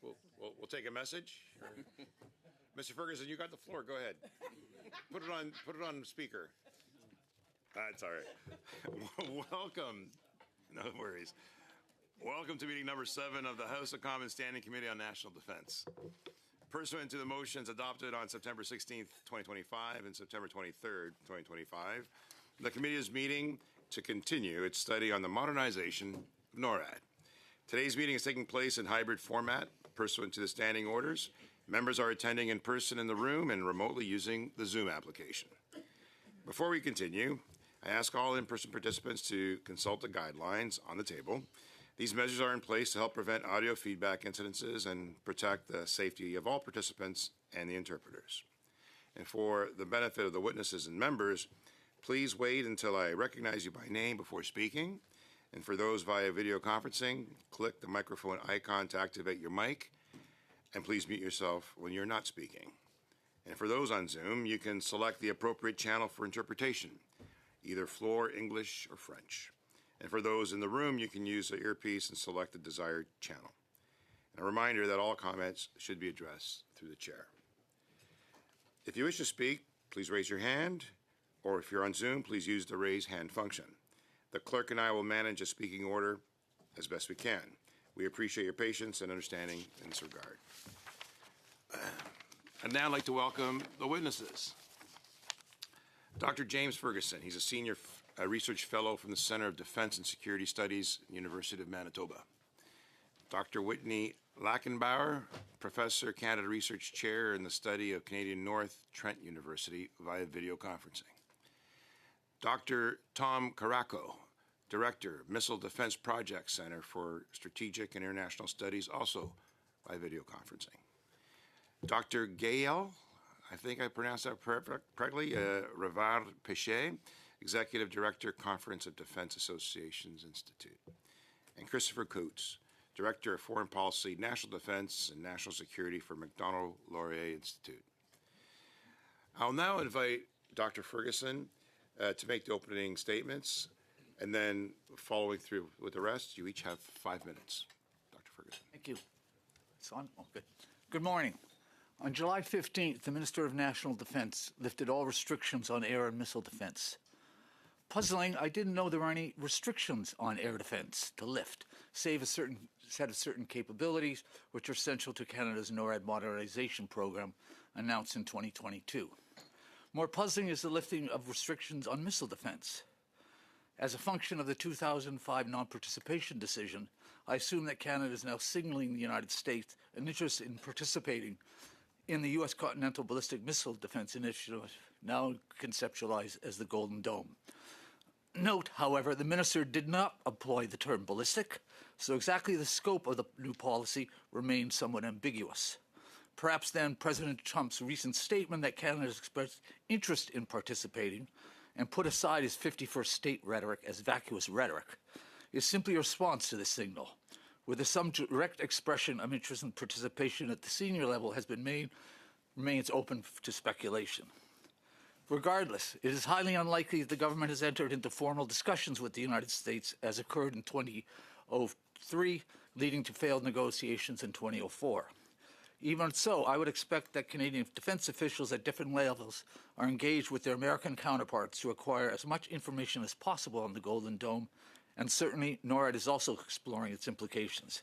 We'll take a message. Mr. Ferguson, you got the floor. Go ahead. Put it on speaker. That's all right. Welcome. No worries. Welcome to meeting number 7 of the House of Commons Standing Committee on National Defense. Pursuant to the motions adopted on September 16th, 2025 and September 23rd, 2025, the committee is meeting to continue its study on the modernization of NORAD. Today's meeting is taking place in hybrid format pursuant to the standing orders. Members are attending in person in the room and remotely using the Zoom application. Before we continue, I ask all in-person participants to consult the guidelines on the table. These measures are in place to help prevent audio feedback incidences and protect the safety of all participants and the interpreters. And for the benefit of the witnesses and members, please wait until I recognize you by name before speaking. And for those via video conferencing, click the microphone icon to activate your mic, and please mute yourself when you're not speaking. And for those on Zoom, you can select the appropriate channel for interpretation, either floor, English, or French. And for those in the room, you can use the earpiece and select the desired channel. And a reminder that all comments should be addressed through the chair. If you wish to speak, please raise your hand, or if you're on Zoom, please use the raise hand function. The clerk and I will manage a speaking order as best we can. We appreciate your patience and understanding in this regard. I'd now like to welcome the witnesses. Dr. James Ferguson, he's a senior research fellow from the Center of Defense and Security Studies, University of Manitoba. Dr. Whitney Lachenbauer, Professor, Canada Research Chair in the Study of Canadian North, Trent University, via video conferencing. Dr. Tom Caraco, Director, Missile Defense Project Center for Strategic and International Studies, also by video conferencing. Dr. Gaël, I think I pronounced that correctly, Rivard Péché, Executive Director, Conference of Defense Associations Institute. And Christopher Coates, Director of Foreign Policy, National Defense, and National Security for Macdonald-Laurier Institute. I'll now invite Dr. Ferguson to make the opening statements, and then following through with the rest, you each have 5 minutes. Dr. Ferguson. Thank you. It's on? Oh, good. Good morning. On July 15th, the Minister of National Defense lifted all restrictions on air and missile defense. Puzzling, I didn't know there were any restrictions on air defense to lift, save a certain set of certain capabilities, which are essential to Canada's NORAD modernization program announced in 2022. More puzzling is the lifting of restrictions on missile defense. As a function of the 2005 non-participation decision, I assume that Canada is now signaling the United States an interest in participating in the U.S. Continental Ballistic Missile Defense Initiative, now conceptualized as the Golden Dome. Note, however, the minister did not employ the term ballistic, so exactly the scope of the new policy remains somewhat ambiguous. Perhaps then President Trump's recent statement that Canada has expressed interest in participating and put aside his 51st state rhetoric as vacuous rhetoric is simply a response to this signal, whether some direct expression of interest in participation at the senior level has been made remains open to speculation. Regardless, it is highly unlikely that the government has entered into formal discussions with the United States as occurred in 2003, leading to failed negotiations in 2004. Even so, I would expect that Canadian defense officials at different levels are engaged with their American counterparts to acquire as much information as possible on the Golden Dome, and certainly NORAD is also exploring its implications.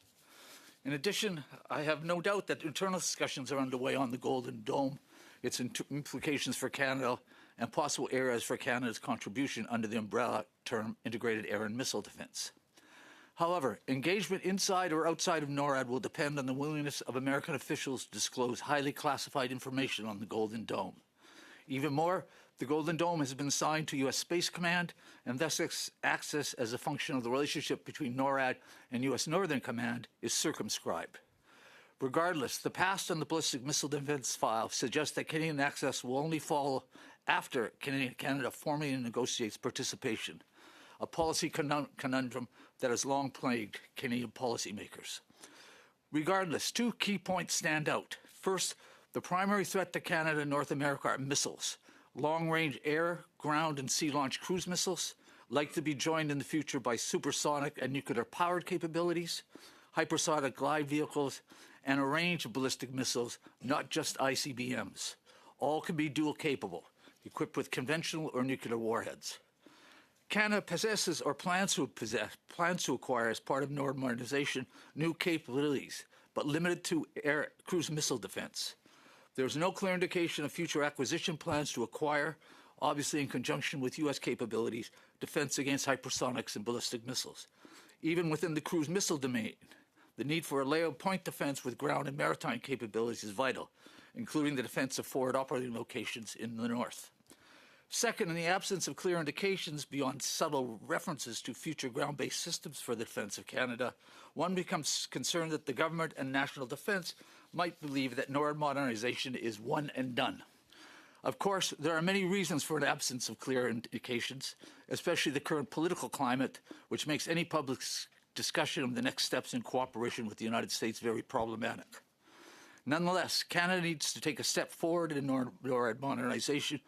In addition, I have no doubt that internal discussions are underway on the Golden Dome, its implications for Canada, and possible areas for Canada's contribution under the umbrella term Integrated Air and Missile Defense. However, engagement inside or outside of NORAD will depend on the willingness of American officials to disclose highly classified information on the Golden Dome. Even more, the Golden Dome has been assigned to U.S. Space Command, and thus access as a function of the relationship between NORAD and U.S. Northern Command is circumscribed. Regardless, the past on the ballistic missile defense file suggests that Canadian access will only follow after Canada formally negotiates participation, a policy conundrum that has long plagued Canadian policymakers. Regardless, 2 key points stand out. First, the primary threat to Canada and North America are missiles, long-range air, ground, and sea-launched cruise missiles, likely to be joined in the future by supersonic and nuclear-powered capabilities. hypersonic glide vehicles, and a range of ballistic missiles, not just ICBMs. All can be dual capable, equipped with conventional or nuclear warheads. Canada possesses or plans to acquire as part of NORAD modernization new capabilities, but limited to air cruise missile defense. There is no clear indication of future acquisition plans to acquire, obviously in conjunction with U.S. capabilities, defense against hypersonics and ballistic missiles. Even within the cruise missile domain, the need for a layer of point defense with ground and maritime capabilities is vital, including the defense of forward operating locations in the north. Second, in the absence of clear indications beyond subtle references to future ground-based systems for the defense of Canada, one becomes concerned that the government and national defense might believe that NORAD modernization is one and done. Of course, there are many reasons for an absence of clear indications, especially the current political climate, which makes any public discussion of the next steps in cooperation with the United States very problematic. Nonetheless, Canada needs to take a step forward in NORAD modernization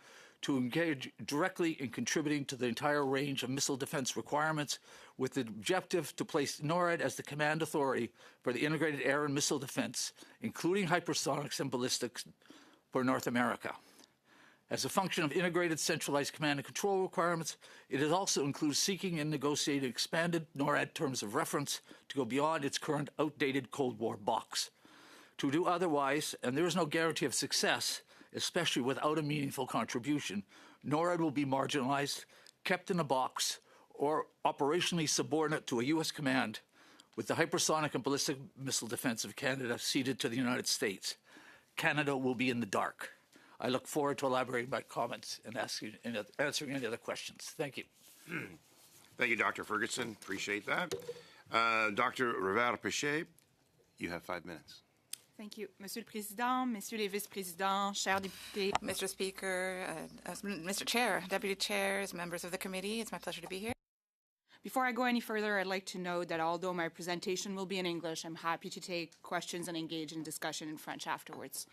to engage directly in contributing to the entire range of missile defense requirements with the objective to place NORAD as the command authority for the integrated air and missile defense, including hypersonics and ballistics for North America. As a function of integrated centralized command and control requirements, it also includes seeking and negotiating expanded NORAD terms of reference to go beyond its current outdated Cold War box. To do otherwise, and there is no guarantee of success, especially without a meaningful contribution, NORAD will be marginalized, kept in a box, or operationally subordinate to a U.S. command, with the hypersonic and ballistic missile defense of Canada ceded to the United States. Canada will be in the dark. I look forward to elaborating my comments and answering any other questions. Thank you. Thank you, Dr. Ferguson. Appreciate that. Dr. Rivera-Pichet, you have 5 minutes. Thank you. Monsieur le Président, Messieurs les Vice-Présidents, chers députés. Mr. Speaker, Mr. Chair, Deputy Chairs, members of the committee, it's my pleasure to be here. Before I go any further, I'd like to note that although my presentation will be in English, I'm happy to take questions and engage in discussion in French afterwards.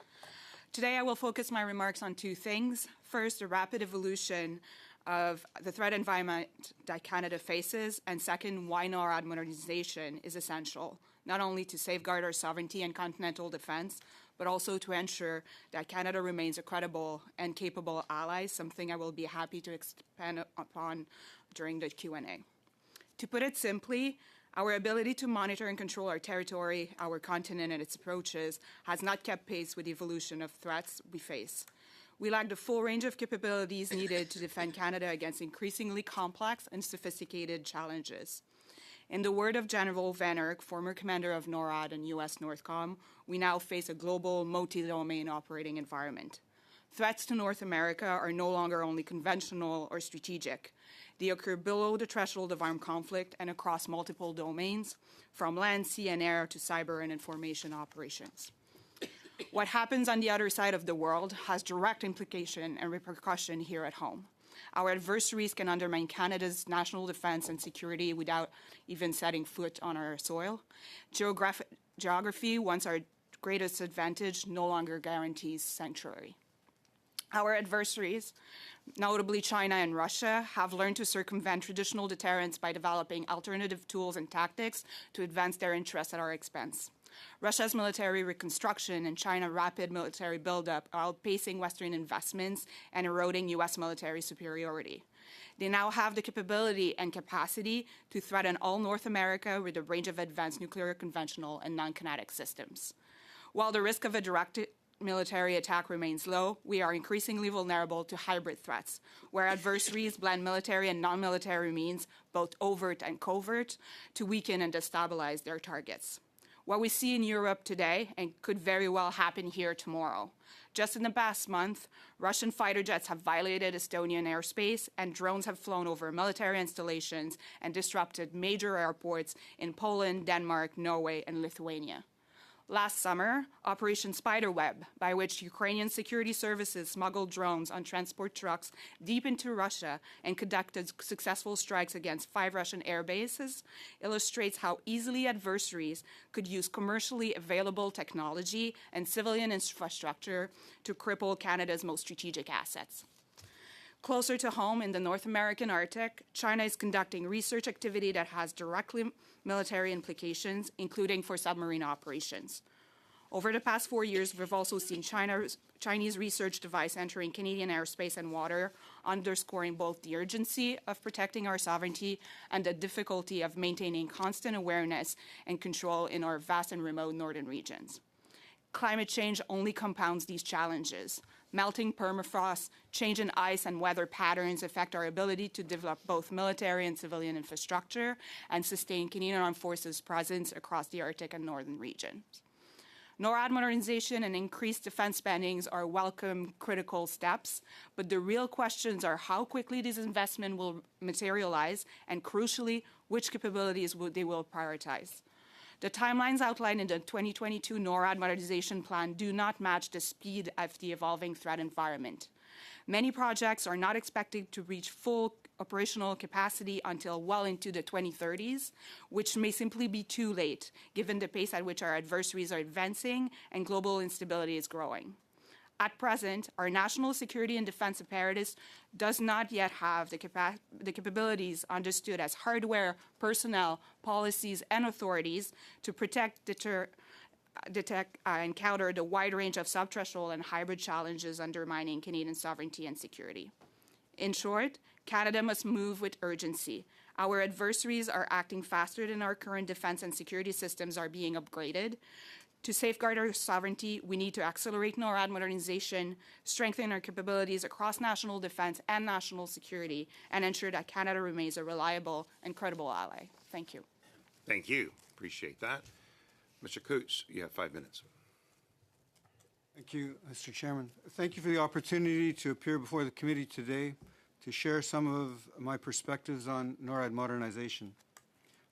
Today, I will focus my remarks on two things. First, the rapid evolution of the threat environment that Canada faces, and second, why NORAD modernization is essential, not only to safeguard our sovereignty and continental defense, but also to ensure that Canada remains a credible and capable ally, something I will be happy to expand upon during the Q&A. To put it simply, our ability to monitor and control our territory, our continent, and its approaches has not kept pace with the evolution of threats we face. We lack the full range of capabilities needed to defend Canada against increasingly complex and sophisticated challenges. In the word of General Van Erck, former commander of NORAD and U.S. NORTHCOM, we now face a global, multi-domain operating environment. Threats to North America are no longer only conventional or strategic. They occur below the threshold of armed conflict and across multiple domains, from land, sea, and air to cyber and information operations. What happens on the other side of the world has direct implication and repercussion here at home. Our adversaries can undermine Canada's national defense and security without even setting foot on our soil. Geography, once our greatest advantage, no longer guarantees sanctuary. Our adversaries, notably China and Russia, have learned to circumvent traditional deterrence by developing alternative tools and tactics to advance their interests at our expense. Russia's military reconstruction and China's rapid military buildup are outpacing Western investments and eroding U.S. military superiority. They now have the capability and capacity to threaten all North America with a range of advanced nuclear, conventional, and non-kinetic systems. While the risk of a direct military attack remains low, we are increasingly vulnerable to hybrid threats, where adversaries blend military and non-military means, both overt and covert, to weaken and destabilize their targets. What we see in Europe today, and could very well happen here tomorrow. Just in the past month, Russian fighter jets have violated Estonian airspace, and drones have flown over military installations and disrupted major airports in Poland, Denmark, Norway, and Lithuania. Last summer, Operation Spiderweb, by which Ukrainian security services smuggled drones on transport trucks deep into Russia and conducted successful strikes against 5 Russian air bases, illustrates how easily adversaries could use commercially available technology and civilian infrastructure to cripple Canada's most strategic assets. Closer to home in the North American Arctic, China is conducting research activity that has directly military implications, including for submarine operations. Over the past 4 years, we've also seen Chinese research device entering Canadian airspace and water, underscoring both the urgency of protecting our sovereignty and the difficulty of maintaining constant awareness and control in our vast and remote northern regions. Climate change only compounds these challenges. Melting permafrost, change in ice and weather patterns affect our ability to develop both military and civilian infrastructure and sustain Canadian Armed Forces presence across the Arctic and northern regions. NORAD modernization and increased defense spendings are welcome critical steps, but the real questions are how quickly this investment will materialize and, crucially, which capabilities they will prioritize. The timelines outlined in the 2022 NORAD modernization plan do not match the speed of the evolving threat environment. Many projects are not expected to reach full operational capacity until well into the 2030s, which may simply be too late, given the pace at which our adversaries are advancing and global instability is growing. At present, our national security and defense apparatus does not yet have the capabilities understood as hardware, personnel, policies, and authorities to protect, detect, and counter the wide range of subthreshold and hybrid challenges undermining Canadian sovereignty and security. In short, Canada must move with urgency. Our adversaries are acting faster than our current defense and security systems are being upgraded. To safeguard our sovereignty, we need to accelerate NORAD modernization, strengthen our capabilities across national defense and national security, and ensure that Canada remains a reliable and credible ally. Thank you. Thank you. Appreciate that. Mr. Coots, you have 5 minutes. Thank you, Mr. Chairman. Thank you for the opportunity to appear before the committee today to share some of my perspectives on NORAD modernization.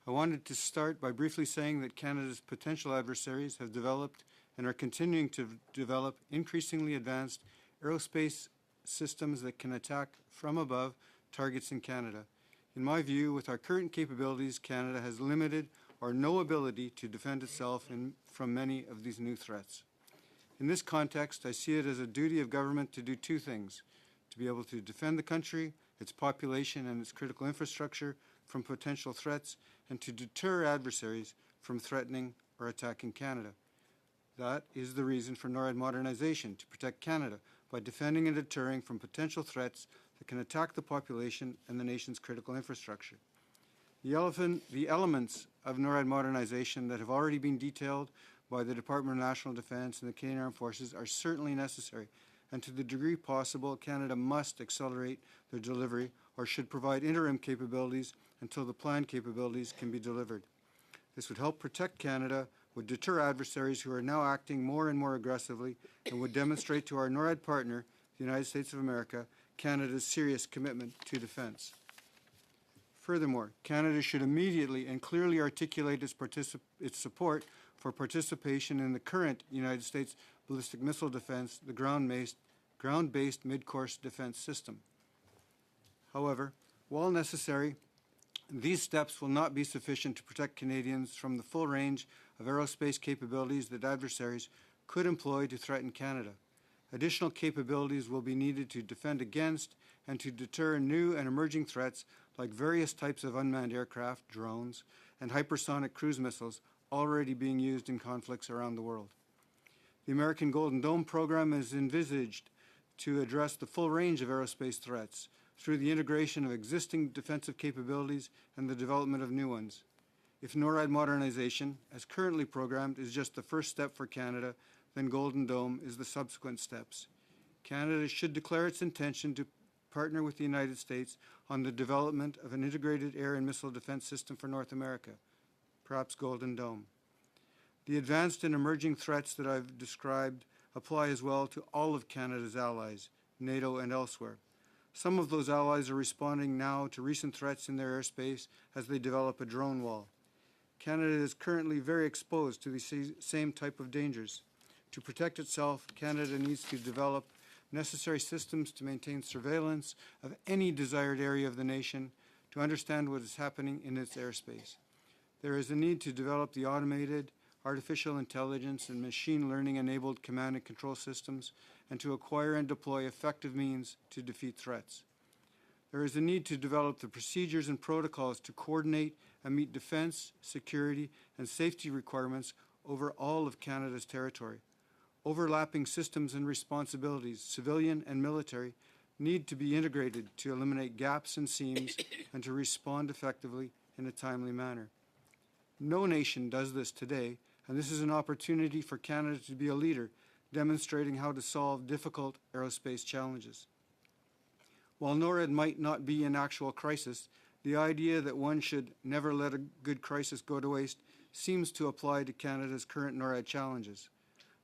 I wanted to start by briefly saying that Canada's potential adversaries have developed and are continuing to develop increasingly advanced aerospace systems that can attack from above targets in Canada. In my view, with our current capabilities, Canada has limited or no ability to defend itself from many of these new threats. In this context, I see it as a duty of government to do two things: to be able to defend the country, its population, and its critical infrastructure from potential threats, and to deter adversaries from threatening or attacking Canada. That is the reason for NORAD modernization, to protect Canada by defending and deterring from potential threats that can attack the population and the nation's critical infrastructure. The elements of NORAD modernization that have already been detailed by the Department of National Defence and the Canadian Armed Forces are certainly necessary, and to the degree possible, Canada must accelerate their delivery or should provide interim capabilities until the planned capabilities can be delivered. This would help protect Canada, would deter adversaries who are now acting more and more aggressively, and would demonstrate to our NORAD partner, the United States of America, Canada's serious commitment to defence. Furthermore, Canada should immediately and clearly articulate its support for participation in the current United States ballistic missile defense, the ground-based mid-course defense system. However, while necessary, these steps will not be sufficient to protect Canadians from the full range of aerospace capabilities that adversaries could employ to threaten Canada. Additional capabilities will be needed to defend against and to deter new and emerging threats like various types of unmanned aircraft, drones, and hypersonic cruise missiles already being used in conflicts around the world. The American Golden Dome program is envisaged to address the full range of aerospace threats through the integration of existing defensive capabilities and the development of new ones. If NORAD modernization, as currently programmed, is just the first step for Canada, then Golden Dome is the subsequent steps. Canada should declare its intention to partner with the United States on the development of an integrated air and missile defense system for North America, perhaps Golden Dome. The advanced and emerging threats that I've described apply as well to all of Canada's allies, NATO and elsewhere. Some of those allies are responding now to recent threats in their airspace as they develop a drone wall. Canada is currently very exposed to the same type of dangers. To protect itself, Canada needs to develop necessary systems to maintain surveillance of any desired area of the nation, to understand what is happening in its airspace. There is a need to develop the automated, artificial intelligence and machine learning-enabled command and control systems, and to acquire and deploy effective means to defeat threats. There is a need to develop the procedures and protocols to coordinate and meet defense, security, and safety requirements over all of Canada's territory. Overlapping systems and responsibilities, civilian and military, need to be integrated to eliminate gaps and seams and to respond effectively in a timely manner. No nation does this today, and this is an opportunity for Canada to be a leader, demonstrating how to solve difficult aerospace challenges. While NORAD might not be an actual crisis, the idea that one should never let a good crisis go to waste seems to apply to Canada's current NORAD challenges.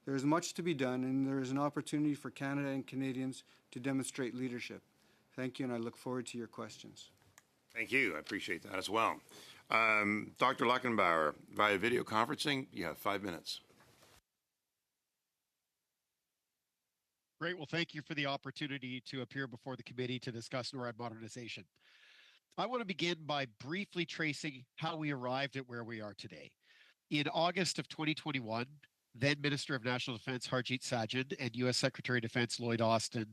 There is much to be done, and there is an opportunity for Canada and Canadians to demonstrate leadership. Thank you, and I look forward to your questions. Thank you. I appreciate that as well. Dr. Luckenbauer, via video conferencing, you have 5 minutes. Great. Well, thank you for the opportunity to appear before the committee to discuss NORAD modernization. I want to begin by briefly tracing how we arrived at where we are today. In August of 2021, then Minister of National Defense Harjit Sajjan and U.S. Secretary of Defense Lloyd Austin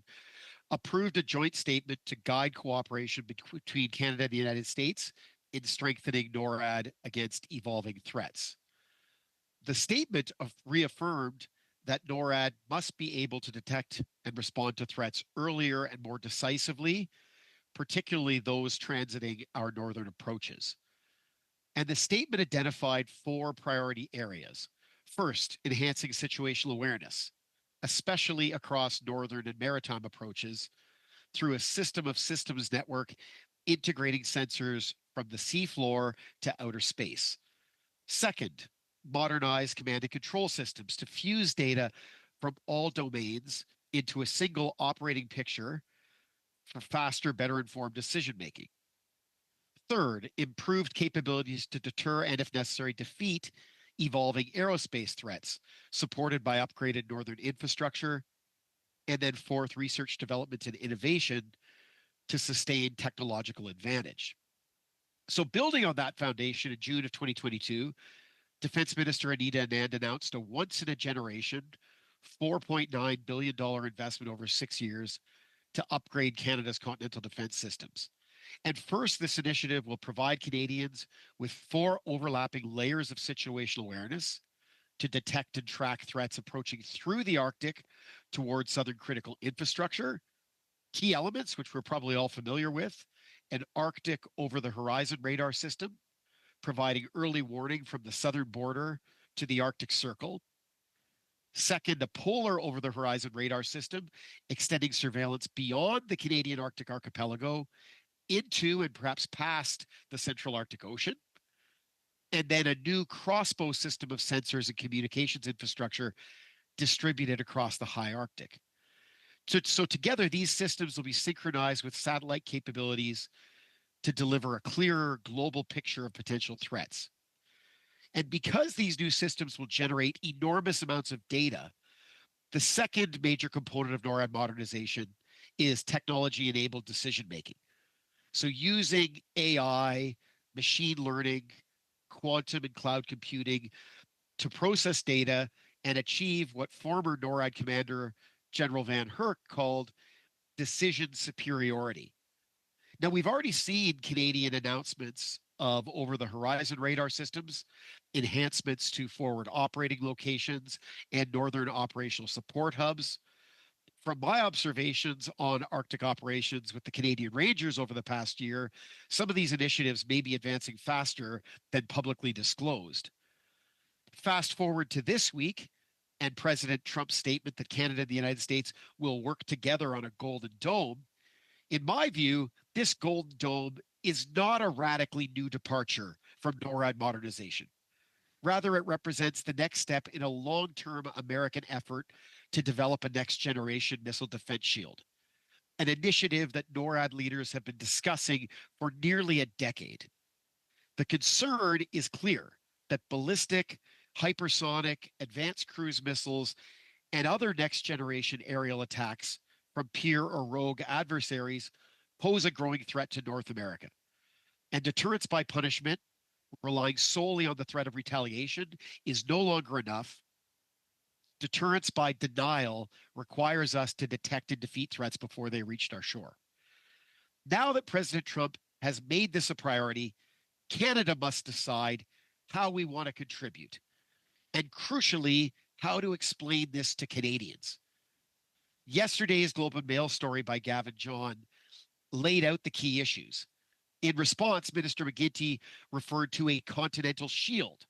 approved a joint statement to guide cooperation between Canada and the United States in strengthening NORAD against evolving threats. The statement reaffirmed that NORAD must be able to detect and respond to threats earlier and more decisively, particularly those transiting our northern approaches. And the statement identified 4 priority areas. First, enhancing situational awareness, especially across northern and maritime approaches, through a system of systems network integrating sensors from the seafloor to outer space. Second, modernize command and control systems to fuse data from all domains into a single operating picture for faster, better informed decision making. Third, improved capabilities to deter and, if necessary, defeat evolving aerospace threats, supported by upgraded northern infrastructure. And then fourth, research, development, and innovation to sustain technological advantage. So building on that foundation, in June of 2022, Defense Minister NDDN announced a once-in-a-generation $4.9 billion investment over 6 years to upgrade Canada's continental defense systems. And first, this initiative will provide Canadians with 4 overlapping layers of situational awareness to detect and track threats approaching through the Arctic towards southern critical infrastructure, key elements, which we're probably all familiar with, an Arctic over-the-horizon radar system, providing early warning from the southern border to the Arctic Circle. Second, a polar over-the-horizon radar system, extending surveillance beyond the Canadian Arctic archipelago into and perhaps past the central Arctic Ocean. And then a new crossbow system of sensors and communications infrastructure distributed across the high Arctic. So together, these systems will be synchronized with satellite capabilities to deliver a clearer global picture of potential threats. And because these new systems will generate enormous amounts of data, the second major component of NORAD modernization is technology-enabled decision-making. So using AI, machine learning, quantum and cloud computing to process data and achieve what former NORAD Commander General Van Herk called decision superiority. Now, we've already seen Canadian announcements of over-the-horizon radar systems, enhancements to forward operating locations, and northern operational support hubs. From my observations on Arctic operations with the Canadian Rangers over the past year, some of these initiatives may be advancing faster than publicly disclosed. Fast forward to this week, and President Trump's statement that Canada and the United States will work together on a Golden Dome. In my view, this Golden Dome is not a radically new departure from NORAD modernization. Rather, it represents the next step in a long-term American effort to develop a next-generation missile defense shield, an initiative that NORAD leaders have been discussing for nearly a decade. The concern is clear that ballistic, hypersonic, advanced cruise missiles, and other next-generation aerial attacks from peer or rogue adversaries pose a growing threat to North America. And deterrence by punishment, relying solely on the threat of retaliation, is no longer enough. Deterrence by denial requires us to detect and defeat threats before they reached our shore. Now that President Trump has made this a priority, Canada must decide how we want to contribute, and crucially, how to explain this to Canadians. Yesterday's Globe and Mail story by Gavin John laid out the key issues. In response, Minister McGuinty referred to a continental shield,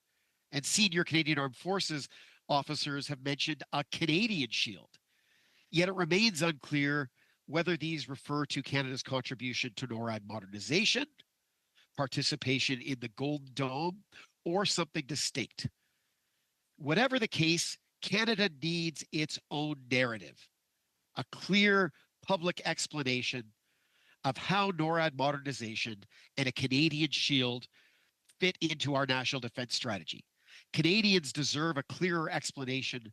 and senior Canadian Armed Forces officers have mentioned a Canadian shield. Yet it remains unclear whether these refer to Canada's contribution to NORAD modernization, participation in the Golden Dome, or something distinct. Whatever the case, Canada needs its own narrative, a clear public explanation of how NORAD modernization and a Canadian shield fit into our national defense strategy. Canadians deserve a clearer explanation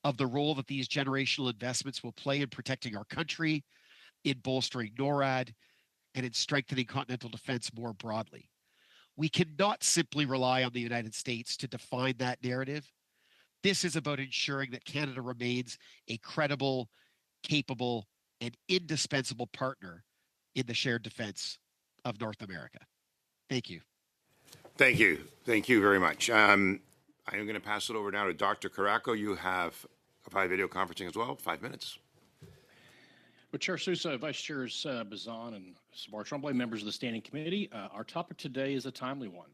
of the role that these generational investments will play in protecting our country, in bolstering NORAD, and in strengthening continental defense more broadly. We cannot simply rely on the United States to define that narrative. This is about ensuring that Canada remains a credible, capable, and indispensable partner in the shared defense of North America. Thank you. Thank you. Thank you very much. I'm going to pass it over now to Dr. Caraco. You have by video conferencing as well. 5 minutes. Well, Chair Sousa, Vice Chairs Bazan and Sabar Tremblay, members of the Standing Committee, our topic today is a timely one.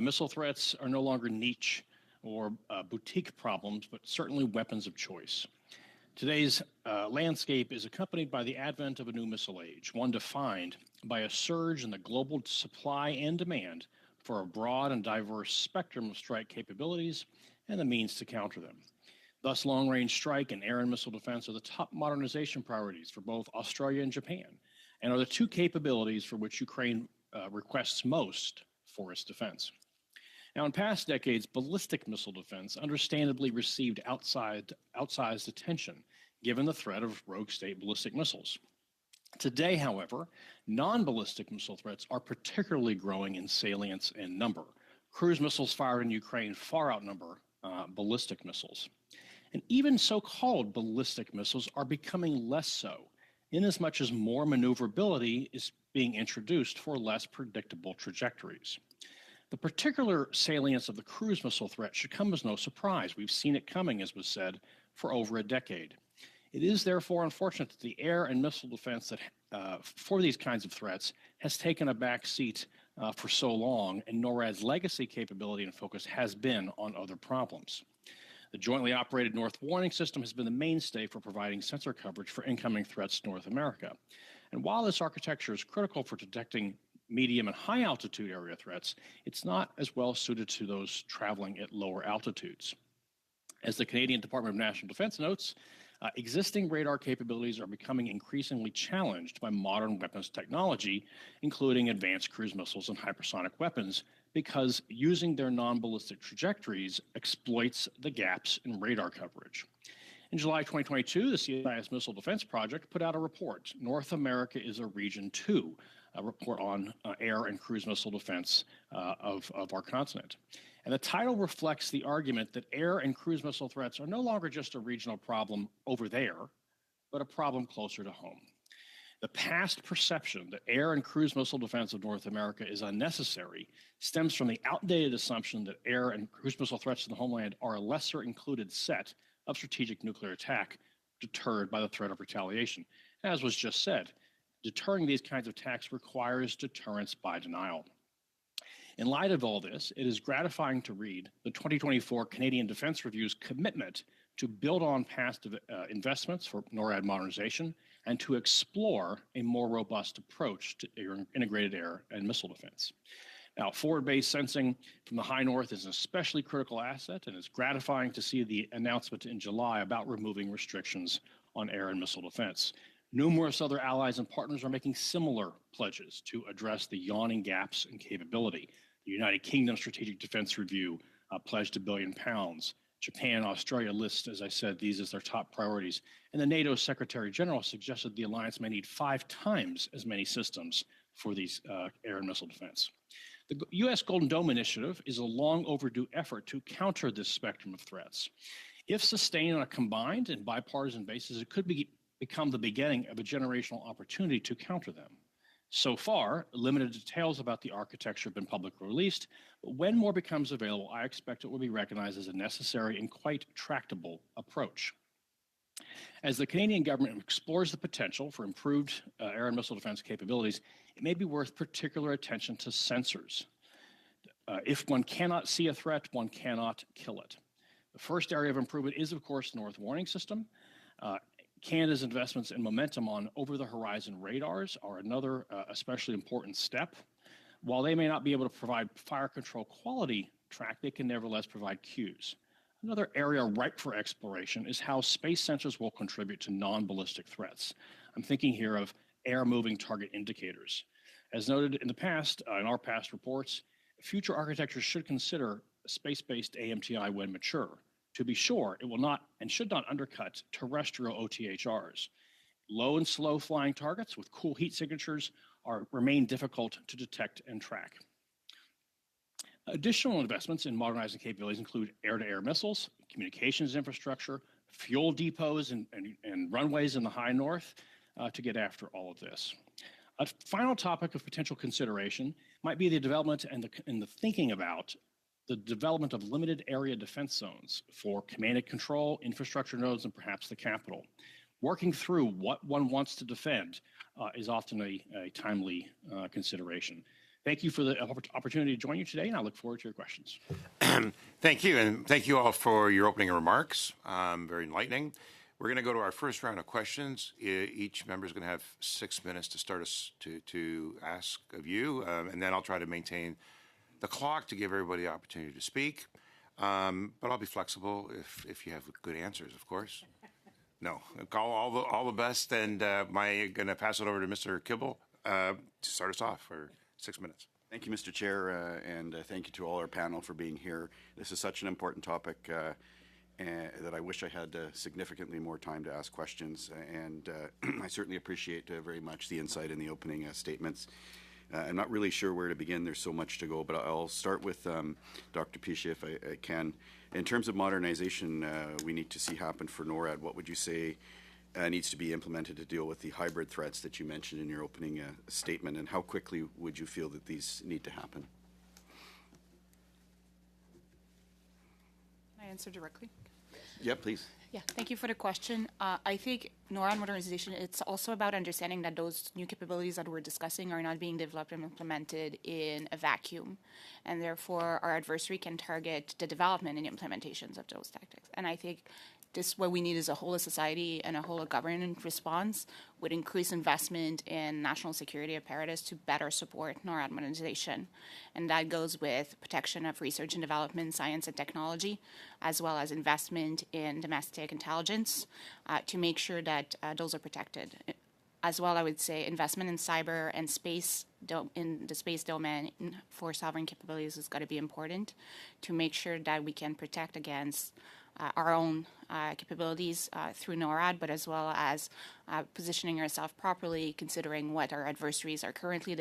Missile threats are no longer niche or boutique problems, but certainly weapons of choice. Today's landscape is accompanied by the advent of a new missile age, one defined by a surge in the global supply and demand for a broad and diverse spectrum of strike capabilities and the means to counter them. Thus, long-range strike and air and missile defense are the top modernization priorities for both Australia and Japan, and are the two capabilities for which Ukraine requests most for its defense. Now, in past decades, ballistic missile defense understandably received outsized attention, given the threat of rogue state ballistic missiles. Today, however, non-ballistic missile threats are particularly growing in salience and number. Cruise missiles fired in Ukraine far outnumber ballistic missiles. And even so-called ballistic missiles are becoming less so, inasmuch as more maneuverability is being introduced for less predictable trajectories. The particular salience of the cruise missile threat should come as no surprise. We've seen it coming, as was said, for over a decade. It is therefore unfortunate that the air and missile defense that, for these kinds of threats has taken a back seat for so long, and NORAD's legacy capability and focus has been on other problems. The jointly operated North Warning System has been the mainstay for providing sensor coverage for incoming threats to North America. And while this architecture is critical for detecting medium and high altitude area threats, it's not as well suited to those traveling at lower altitudes. As the Canadian Department of National Defense notes, existing radar capabilities are becoming increasingly challenged by modern weapons technology, including advanced cruise missiles and hypersonic weapons, because using their non-ballistic trajectories exploits the gaps in radar coverage. In July 2022, the CSIS Missile Defense Project put out a report, North America is a Region 2, a report on air and cruise missile defense of our continent. And the title reflects the argument that air and cruise missile threats are no longer just a regional problem over there, but a problem closer to home. The past perception that air and cruise missile defense of North America is unnecessary stems from the outdated assumption that air and cruise missile threats to the homeland are a lesser included set of strategic nuclear attack deterred by the threat of retaliation. As was just said, deterring these kinds of attacks requires deterrence by denial. In light of all this, it is gratifying to read the 2024 Canadian Defence Review's commitment to build on past investments for NORAD modernization and to explore a more robust approach to integrated air and missile defense. Now, forward-based sensing from the high north is an especially critical asset, and it's gratifying to see the announcement in July about removing restrictions on air and missile defense. Numerous other allies and partners are making similar pledges to address the yawning gaps in capability. The United Kingdom Strategic Defense Review pledged £1 billion. Japan and Australia list, as I said, these as their top priorities. And the NATO Secretary General suggested the alliance may need 5 times as many systems for these air and missile defense. The U.S. Golden Dome Initiative is a long overdue effort to counter this spectrum of threats. If sustained on a combined and bipartisan basis, it could become the beginning of a generational opportunity to counter them. So far, limited details about the architecture have been publicly released, but when more becomes available, I expect it will be recognized as a necessary and quite tractable approach. As the Canadian government explores the potential for improved air and missile defense capabilities, it may be worth particular attention to sensors. If one cannot see a threat, one cannot kill it. The first area of improvement is, of course, North Warning System. Canada's investments in momentum on over-the-horizon radars are another especially important step. While they may not be able to provide fire control quality track, they can nevertheless provide cues. Another area ripe for exploration is how space sensors will contribute to non-ballistic threats. I'm thinking here of air-moving target indicators. As noted in the past, in our past reports, future architectures should consider space-based AMTI when mature. To be sure, it will not and should not undercut terrestrial OTHRs. Low and slow flying targets with cool heat signatures remain difficult to detect and track. Additional investments in modernizing capabilities include air-to-air missiles, communications infrastructure, fuel depots and runways in the high north to get after all of this. A final topic of potential consideration might be the development and the thinking about the development of limited area defense zones for command and control, infrastructure nodes, and perhaps the capital. Working through what one wants to defend is often a timely consideration. Thank you for the opportunity to join you today, and I look forward to your questions. Thank you, and thank you all for your opening remarks. Very enlightening. We're going to go to our first round of questions. Each member is going to have 6 minutes to start us to ask of you, and then I'll try to maintain the clock to give everybody the opportunity to speak. But I'll be flexible if you have good answers, of course. No, all the best, and I'm going to pass it over to Mr. Kibble to start us off for 6 minutes. Thank you, Mr. Chair, and thank you to all our panel for being here. This is such an important topic that I wish I had significantly more time to ask questions, and I certainly appreciate very much the insight in the opening statements. I'm not really sure where to begin. There's so much to go, but I'll start with Dr. Pisha if I can. In terms of modernization we need to see happen for NORAD, what would you say needs to be implemented to deal with the hybrid threats that you mentioned in your opening statement, and how quickly would you feel that these need to happen? Can I answer directly? Yeah, please. Yeah, thank you for the question. I think NORAD modernization, it's also about understanding that those new capabilities that we're discussing are not being developed and implemented in a vacuum. And therefore, our adversary can target the development and implementations of those tactics. And I think what we need is a whole of society and a whole of government response with increased investment in national security apparatus to better support NORAD modernization. And that goes with protection of research and development, science and technology, as well as investment in domestic intelligence to make sure that those are protected. As well, I would say investment in cyber and space, in the space domain for sovereign capabilities is going to be important to make sure that we can protect against our own capabilities through NORAD, but as well as positioning ourselves properly, considering what our adversaries are currently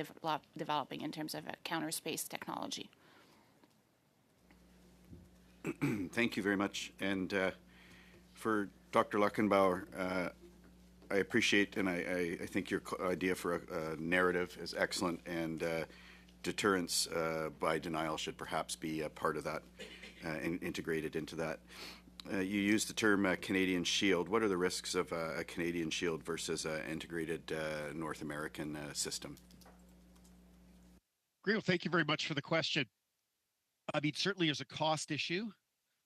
developing in terms of counter space technology. Thank you very much. And for Dr. Luckenbauer, I appreciate and I think your idea for a narrative is excellent, and deterrence by denial should perhaps be a part of that, integrated into that. You used the term Canadian shield. What are the risks of a Canadian shield versus an integrated North American system? Great. Well, thank you very much for the question. I mean, certainly there's a cost issue.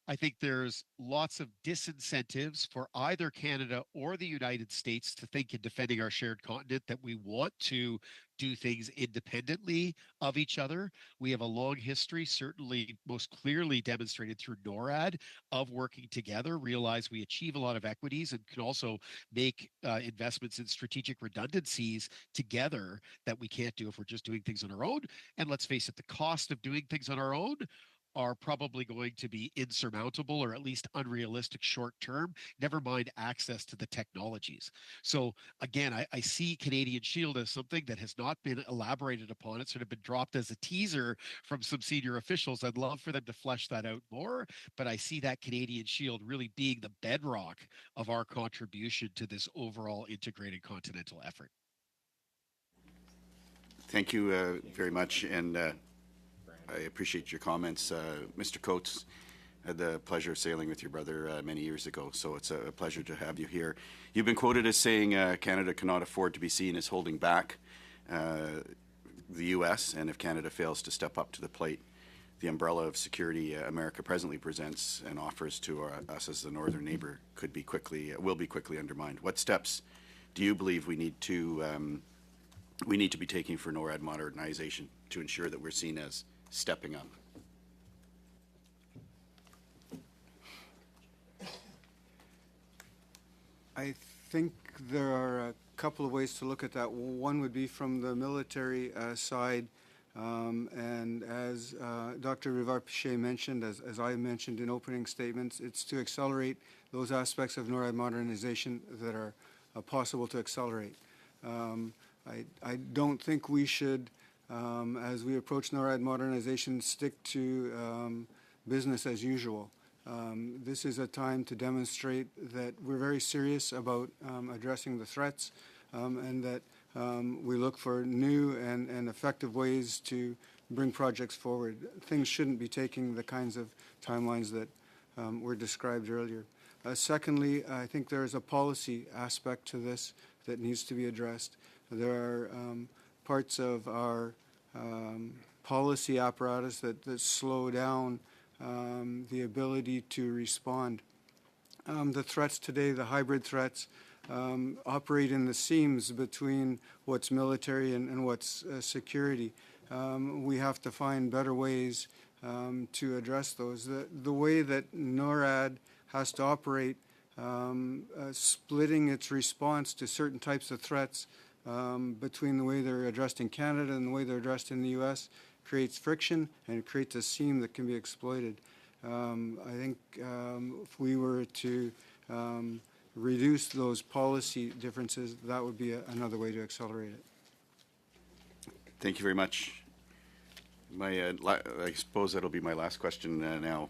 I think there's lots of disincentives for either Canada or the United States to think in defending our shared continent that we want to do things independently of each other. We have a long history, certainly most clearly demonstrated through NORAD, of working together, realize we achieve a lot of equities and can also make investments in strategic redundancies together that we can't do if we're just doing things on our own. And let's face it, the cost of doing things on our own are probably going to be insurmountable or at least unrealistic short term, never mind access to the technologies. So again, I see Canadian Shield as something that has not been elaborated upon. It's sort of been dropped as a teaser from some senior officials. I'd love for them to flesh that out more, but I see that Canadian Shield really being the bedrock of our contribution to this overall integrated continental effort. Thank you very much, and I appreciate your comments. Mr. Coates, I had the pleasure of sailing with your brother many years ago, so it's a pleasure to have you here. You've been quoted as saying Canada cannot afford to be seen as holding back the U.S., and if Canada fails to step up to the plate, the umbrella of security America presently presents and offers to us as a northern neighbor will be quickly undermined. What steps do you believe we need to be taking for NORAD modernization to ensure that we're seen as stepping up? I think there are a couple of ways to look at that. One would be from the military side, and as Dr. Rivard-Piché mentioned, as I mentioned in opening statements, it's to accelerate those aspects of NORAD modernization that are possible to accelerate. I don't think we should, as we approach NORAD modernization, stick to business as usual. This is a time to demonstrate that we're very serious about addressing the threats, and that we look for new and effective ways to bring projects forward. Things shouldn't be taking the kinds of timelines that were described earlier. Secondly, I think there is a policy aspect to this that needs to be addressed. There are parts of our policy apparatus that slow down the ability to respond. The threats today, the hybrid threats, operate in the seams between what's military and what's security. We have to find better ways to address those. The way that NORAD has to operate, splitting its response to certain types of threats between the way they're addressed in Canada and the way they're addressed in the U.S. creates friction, and it creates a seam that can be exploited. I think if we were to reduce those policy differences, that would be another way to accelerate it. Thank you very much. I suppose that'll be my last question now.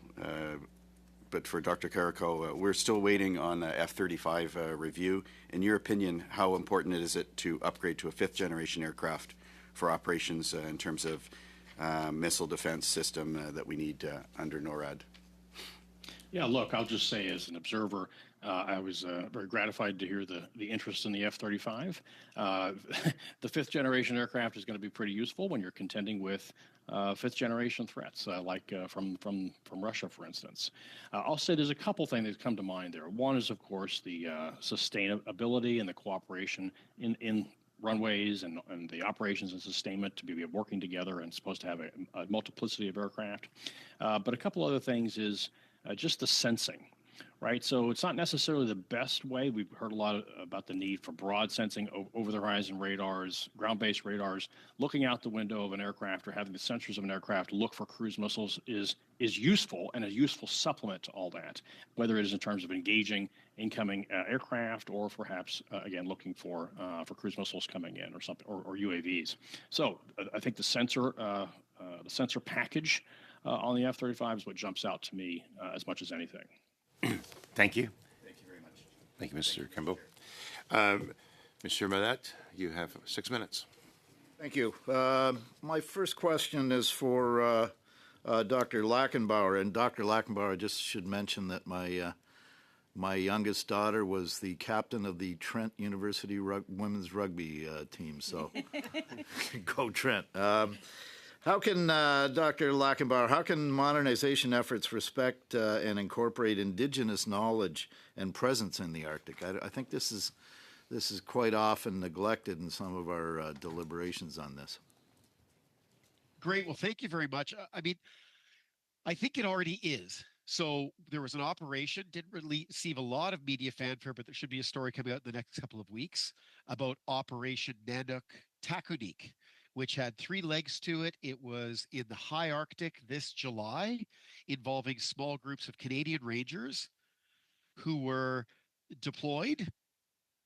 But for Dr. Carrico, we're still waiting on F-35 review. In your opinion, how important is it to upgrade to a fifth-generation aircraft for operations in terms of missile defense system that we need under NORAD? Yeah, look, I'll just say as an observer, I was very gratified to hear the interest in the F-35. The fifth-generation aircraft is going to be pretty useful when you're contending with fifth-generation threats, like from Russia, for instance. I'll say there's a couple things that come to mind there. One is, of course, the sustainability and the cooperation in runways and the operations and sustainment to be working together and supposed to have a multiplicity of aircraft. But a couple other things is just the sensing. Right, so it's not necessarily the best way. We've heard a lot about the need for broad sensing, over-the-horizon radars, ground-based radars. Looking out the window of an aircraft or having the sensors of an aircraft look for cruise missiles is useful and a useful supplement to all that, whether it is in terms of engaging incoming aircraft or perhaps, again, looking for cruise missiles coming in or something, or UAVs. So I think the sensor package on the F-35 is what jumps out to me as much as anything. Thank you. Thank you very much. Thank you, Mr. Kimball. Mr. Madet, you have 6 minutes. Thank you. My first question is for Dr. Lachenbauer. And Dr. Lachenbauer, I just should mention that my youngest daughter was the captain of the Trent University women's rugby team. So go Trent. How can, Dr. Lachenbauer, how can modernization efforts respect and incorporate Indigenous knowledge and presence in the Arctic? I think this is quite often neglected in some of our deliberations on this. Great. Well, thank you very much. I mean, I think it already is. So there was an operation, didn't receive a lot of media fanfare, but there should be a story coming out in the next couple of weeks about Operation Nanook Takunik, which had 3 legs to it. It was in the high Arctic this July, involving small groups of Canadian Rangers who were deployed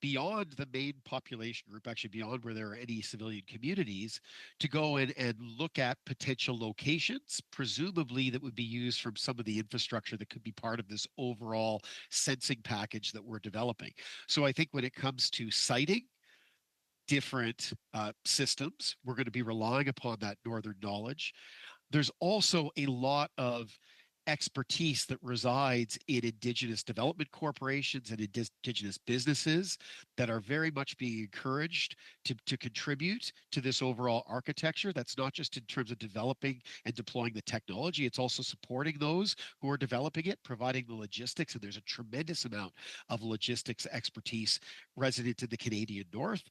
beyond the main population group, actually beyond where there are any civilian communities, to go in and look at potential locations, presumably that would be used from some of the infrastructure that could be part of this overall sensing package that we're developing. So I think when it comes to sighting, different systems. We're going to be relying upon that northern knowledge. There's also a lot of expertise that resides in Indigenous development corporations and Indigenous businesses that are very much being encouraged to contribute to this overall architecture. That's not just in terms of developing and deploying the technology, it's also supporting those who are developing it, providing the logistics, and there's a tremendous amount of logistics expertise resident in the Canadian North.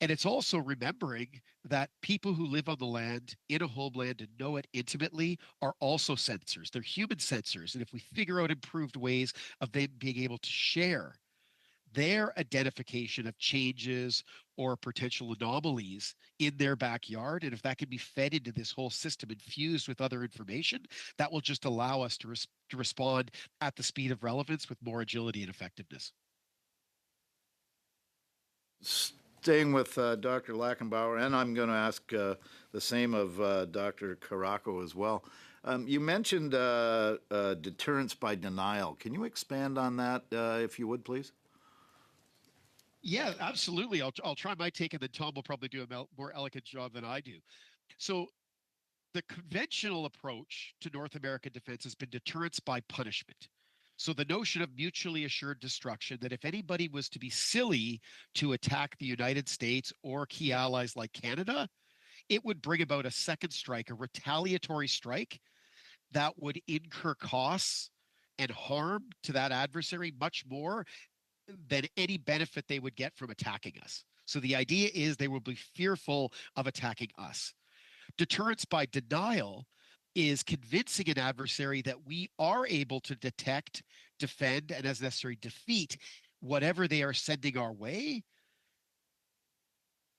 And it's also remembering that people who live on the land in a homeland and know it intimately are also sensors. They're human sensors. And if we figure out improved ways of them being able to share their identification of changes or potential anomalies in their backyard, and if that can be fed into this whole system infused with other information, that will just allow us to respond at the speed of relevance with more agility and effectiveness. Staying with Dr. Lackenbauer, and I'm going to ask the same of Dr. Caraco as well. You mentioned deterrence by denial. Can you expand on that, if you would, please? Yeah, absolutely. I'll try my take, and then Tom will probably do a more elegant job than I do. So the conventional approach to North American defense has been deterrence by punishment. So the notion of mutually assured destruction, that if anybody was to be silly to attack the United States or key allies like Canada, it would bring about a second strike, a retaliatory strike that would incur costs and harm to that adversary much more than any benefit they would get from attacking us. So the idea is they will be fearful of attacking us. Deterrence by denial is convincing an adversary that we are able to detect, defend, and as necessary defeat whatever they are sending our way,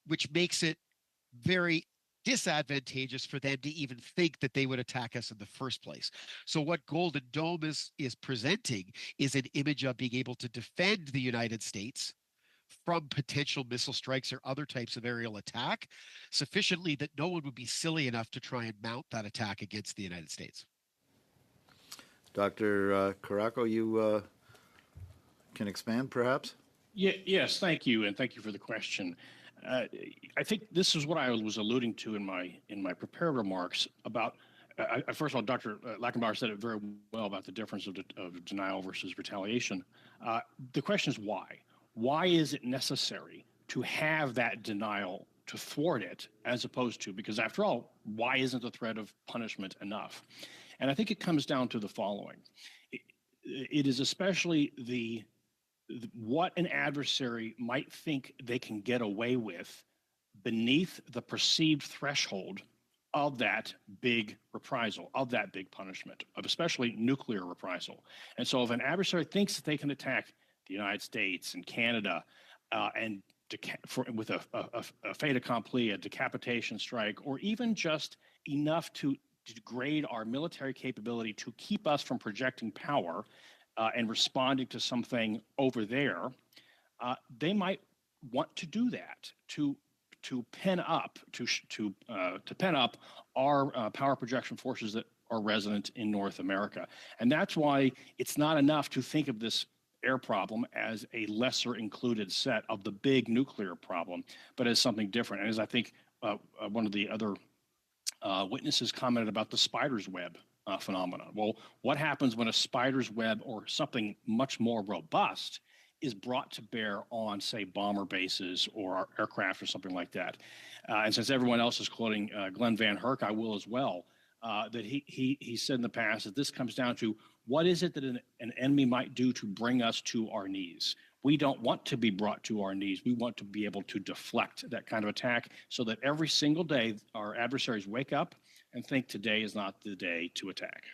which makes it very disadvantageous for them to even think that they would attack us in the first place. So what Golden Dome is presenting is an image of being able to defend the United States from potential missile strikes or other types of aerial attack sufficiently that no one would be silly enough to try and mount that attack against the United States. Dr. Caraco, you can expand, perhaps? Yes, thank you, and thank you for the question. I think this is what I was alluding to in my prepared remarks about. First of all, Dr. Lackenbauer said it very well about the difference of denial versus retaliation. The question is why? Why is it necessary to have that denial to thwart it, as opposed to, because after all, why isn't the threat of punishment enough? And I think it comes down to the following. It is especially what an adversary might think they can get away with beneath the perceived threshold of that big reprisal, of that big punishment, of especially nuclear reprisal. And so if an adversary thinks that they can attack the United States and Canada and with a fait accompli, a decapitation strike, or even just enough to degrade our military capability to keep us from projecting power and responding to something over there, they might want to do that to pen up our power projection forces that are resident in North America. And that's why it's not enough to think of this air problem as a lesser included set of the big nuclear problem, but as something different. And as I think one of the other witnesses commented about the spider's web phenomenon. Well, what happens when a spider's web or something much more robust is brought to bear on, say, bomber bases or aircraft or something like that? And since everyone else is quoting Glenn Van Herk, I will as well, that he said in the past that this comes down to what is it that an enemy might do to bring us to our knees? We don't want to be brought to our knees. We want to be able to deflect that kind of attack so that every single day our adversaries wake up and think today is not the day to attack.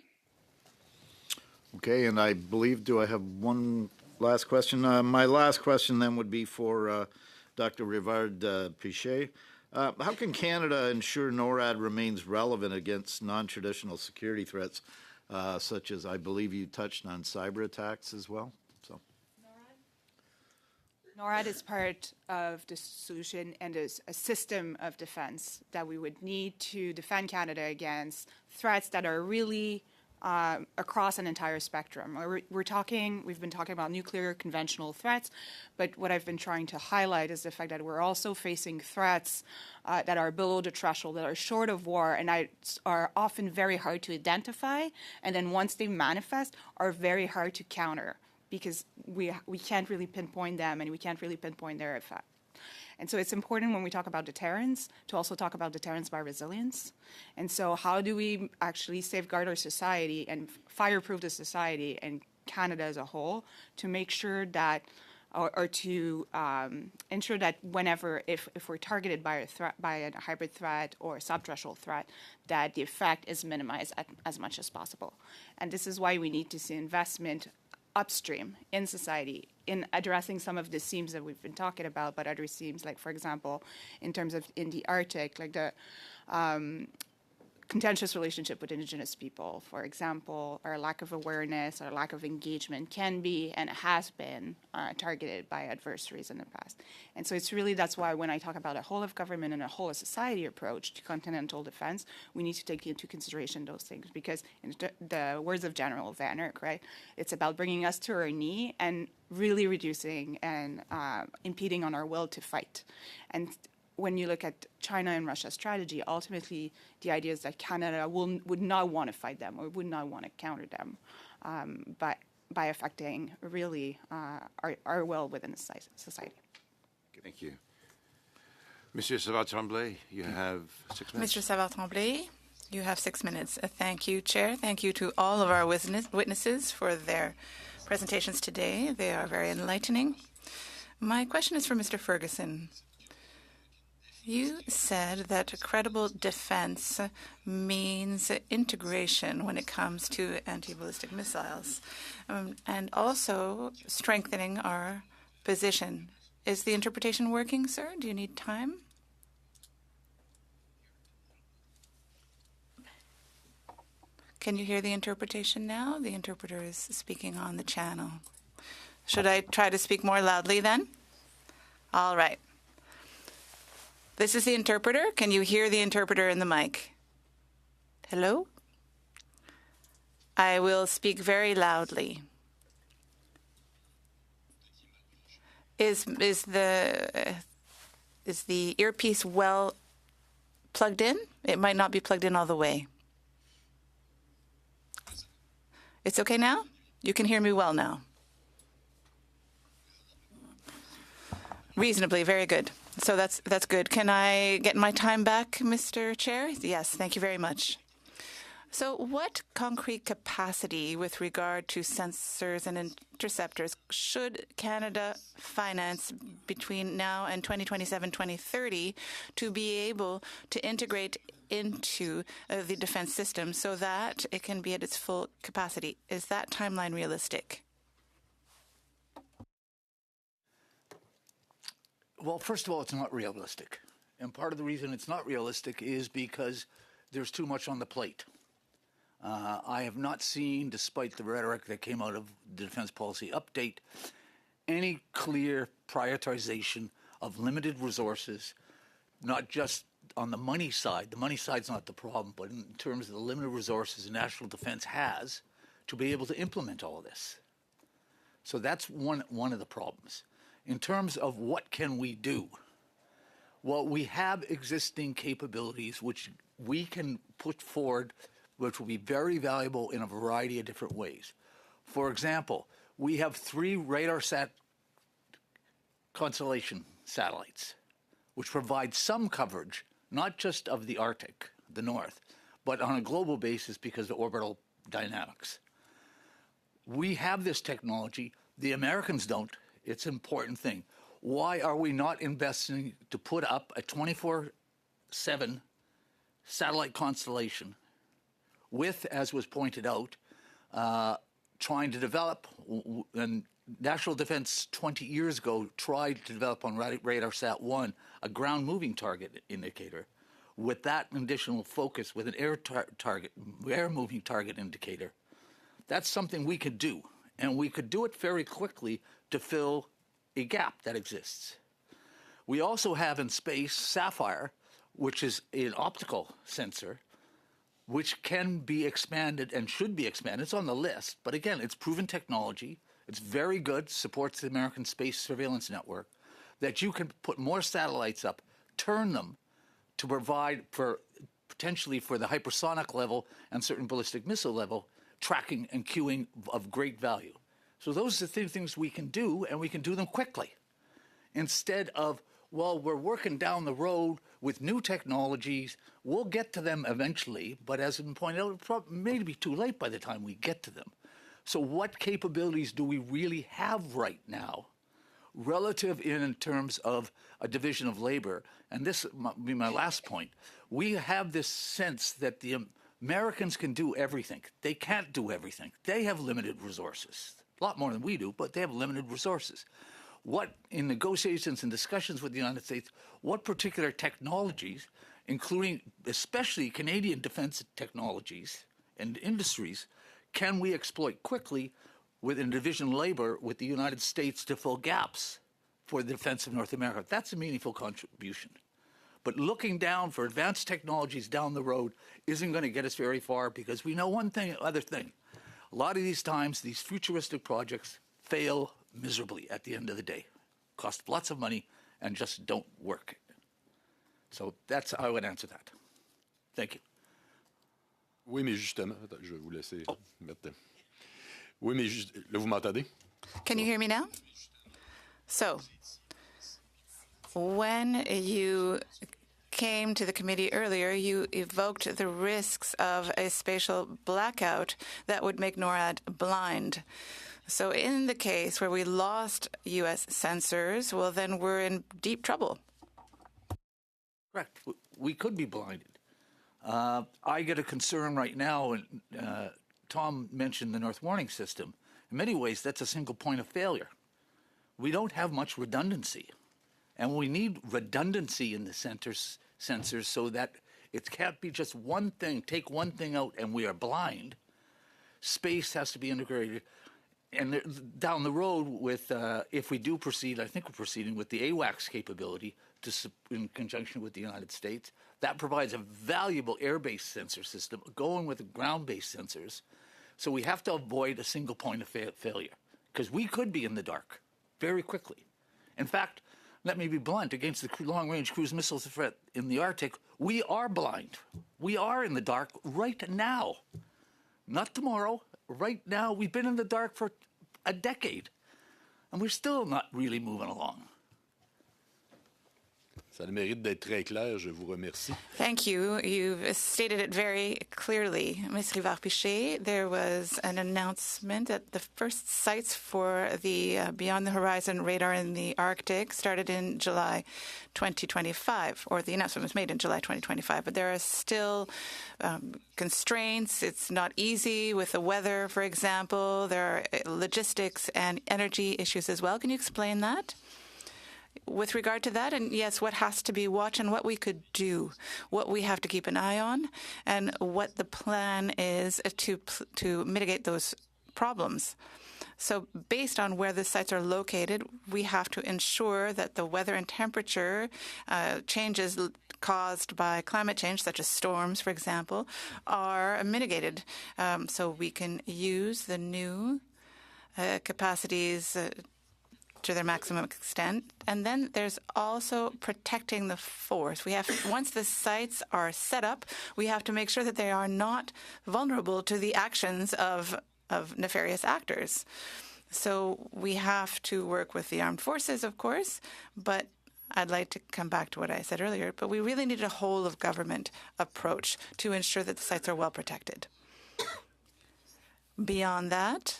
Okay, and I believe, do I have one last question? My last question then would be for Dr. Rivard Pichet. How can Canada ensure NORAD remains relevant against non-traditional security threats, such as, I believe you touched on cyber attacks as well? So, NORAD is part of the solution and is a system of defense that we would need to defend Canada against threats that are really across an entire spectrum. We've been talking about nuclear conventional threats, but what I've been trying to highlight is the fact that we're also facing threats that are below the threshold, that are short of war, and are often very hard to identify, and then once they manifest, are very hard to counter because we can't really pinpoint them and we can't really pinpoint their effect. And so it's important when we talk about deterrence to also talk about deterrence by resilience. And so how do we actually safeguard our society and fireproof the society and Canada as a whole to make sure that, or to ensure that whenever, if we're targeted by a hybrid threat or a subthreshold threat, that the effect is minimized as much as possible. And this is why we need to see investment upstream in society in addressing some of the themes that we've been talking about, but other themes, like, for example, in terms of in the Arctic, like the contentious relationship with Indigenous people, for example, our lack of awareness, our lack of engagement can be and has been targeted by adversaries in the past. And so it's really, that's why when I talk about a whole of government and a whole of society approach to continental defense, we need to take into consideration those things, because in the words of General Van Eyck, right, it's about bringing us to our knee and really reducing and impeding on our will to fight. And when you look at China and Russia's strategy, ultimately the idea is that Canada would not want to fight them or would not want to counter them, but by affecting really our will within the society. Thank you. Monsieur Savard-Tremblay, you have 6 minutes. Mr. Savard-Tremblay, you have 6 minutes. Thank you, Chair. Thank you to all of our witnesses for their presentations today. They are very enlightening. My question is for Mr. Ferguson. You said that credible defense means integration when it comes to anti-ballistic missiles, and also strengthening our position. Is the interpretation working, sir? Do you need time? Can you hear the interpretation now? The interpreter is speaking on the channel. Should I try to speak more loudly then? All right. This is the interpreter. Can you hear the interpreter in the mic? Hello? I will speak very loudly. Is the earpiece well plugged in? It might not be plugged in all the way. It's okay now? You can hear me well now. Reasonably, very good. So that's good. Can I get my time back, Mr. Chair? Yes, thank you very much. So what concrete capacity with regard to sensors and interceptors should Canada finance between now and 2027-2030 to be able to integrate into the defense system so that it can be at its full capacity? Is that timeline realistic? Well, first of all, it's not realistic. And part of the reason it's not realistic is because there's too much on the plate. I have not seen, despite the rhetoric that came out of the Defense Policy Update, any clear prioritization of limited resources, not just on the money side. The money side's not the problem, but in terms of the limited resources national defense has to be able to implement all of this. So that's one of the problems. In terms of what can we do, well, we have existing capabilities which we can put forward, which will be very valuable in a variety of different ways. For example, we have 3 RadarSat constellation satellites, which provide some coverage, not just of the Arctic, the North, but on a global basis because of orbital dynamics. We have this technology. The Americans don't. It's an important thing. Why are we not investing to put up a 24/7 satellite constellation with, as was pointed out, trying to develop, and National Defense 20 years ago tried to develop on RadarSat-1 a ground moving target indicator. With that additional focus, with an air moving target indicator, that's something we could do. And we could do it very quickly to fill a gap that exists. We also have in space Sapphire, which is an optical sensor, which can be expanded and should be expanded. It's on the list, but again, it's proven technology. It's very good, supports the American Space Surveillance Network, that you can put more satellites up, turn them to provide for potentially for the hypersonic level and certain ballistic missile level tracking and queuing of great value. So those are the things we can do, and we can do them quickly. Instead of, well, we're working down the road with new technologies, we'll get to them eventually, but as has been pointed out, it may be too late by the time we get to them. So what capabilities do we really have right now relative in terms of a division of labor? And this will be my last point. We have this sense that the Americans can do everything. They can't do everything. They have limited resources, a lot more than we do, but they have limited resources. What, in negotiations and discussions with the United States, what particular technologies, including especially Canadian defense technologies and industries, can we exploit quickly within division labor with the United States to fill gaps for the defense of North America? That's a meaningful contribution. But looking down for advanced technologies down the road isn't going to get us very far, because we know one other thing. A lot of these times, these futuristic projects fail miserably at the end of the day, cost lots of money, and just don't work. So that's how I would answer that. Thank you. Oui, mais justement, attends, je vais vous laisser mettre. Oui, mais là, vous m'entendez? Can you hear me now? So, when you came to the committee earlier, you evoked the risks of a spatial blackout that would make NORAD blind. So in the case where we lost U.S. sensors, well, then we're in deep trouble. Correct. We could be blinded. I get a concern right now, and Tom mentioned the North Warning System. In many ways, that's a single point of failure. We don't have much redundancy, and we need redundancy in the sensors so that it can't be just one thing, take one thing out, and we are blind. Space has to be integrated. And down the road, with if we do proceed, I think we're proceeding with the AWACS capability in conjunction with the United States. That provides a valuable air-based sensor system going with the ground-based sensors. So we have to avoid a single point of failure, because we could be in the dark very quickly. In fact, let me be blunt, against the long-range cruise missile threat in the Arctic, we are blind. We are in the dark right now. Not tomorrow. Right now, we've been in the dark for a decade, and we're still not really moving along. Ça a le mérite d'être très clair. Je vous remercie. Thank you. You've stated it very clearly. Ms. Rivard-Piché, there was an announcement that the first sites for the Beyond the Horizon radar in the Arctic started in July 2025, or the announcement was made in July 2025, but there are still constraints. It's not easy with the weather, for example. There are logistics and energy issues as well. Can you explain that? With regard to that, and yes, what has to be watched and what we could do, what we have to keep an eye on, and what the plan is to mitigate those problems. So based on where the sites are located, we have to ensure that the weather and temperature changes caused by climate change, such as storms, for example, are mitigated. So we can use the new capacities to their maximum extent. And then there's also protecting the force. We have, once the sites are set up, we have to make sure that they are not vulnerable to the actions of nefarious actors. So we have to work with the armed forces, of course, but I'd like to come back to what I said earlier, but we really need a whole of government approach to ensure that the sites are well protected. Beyond that,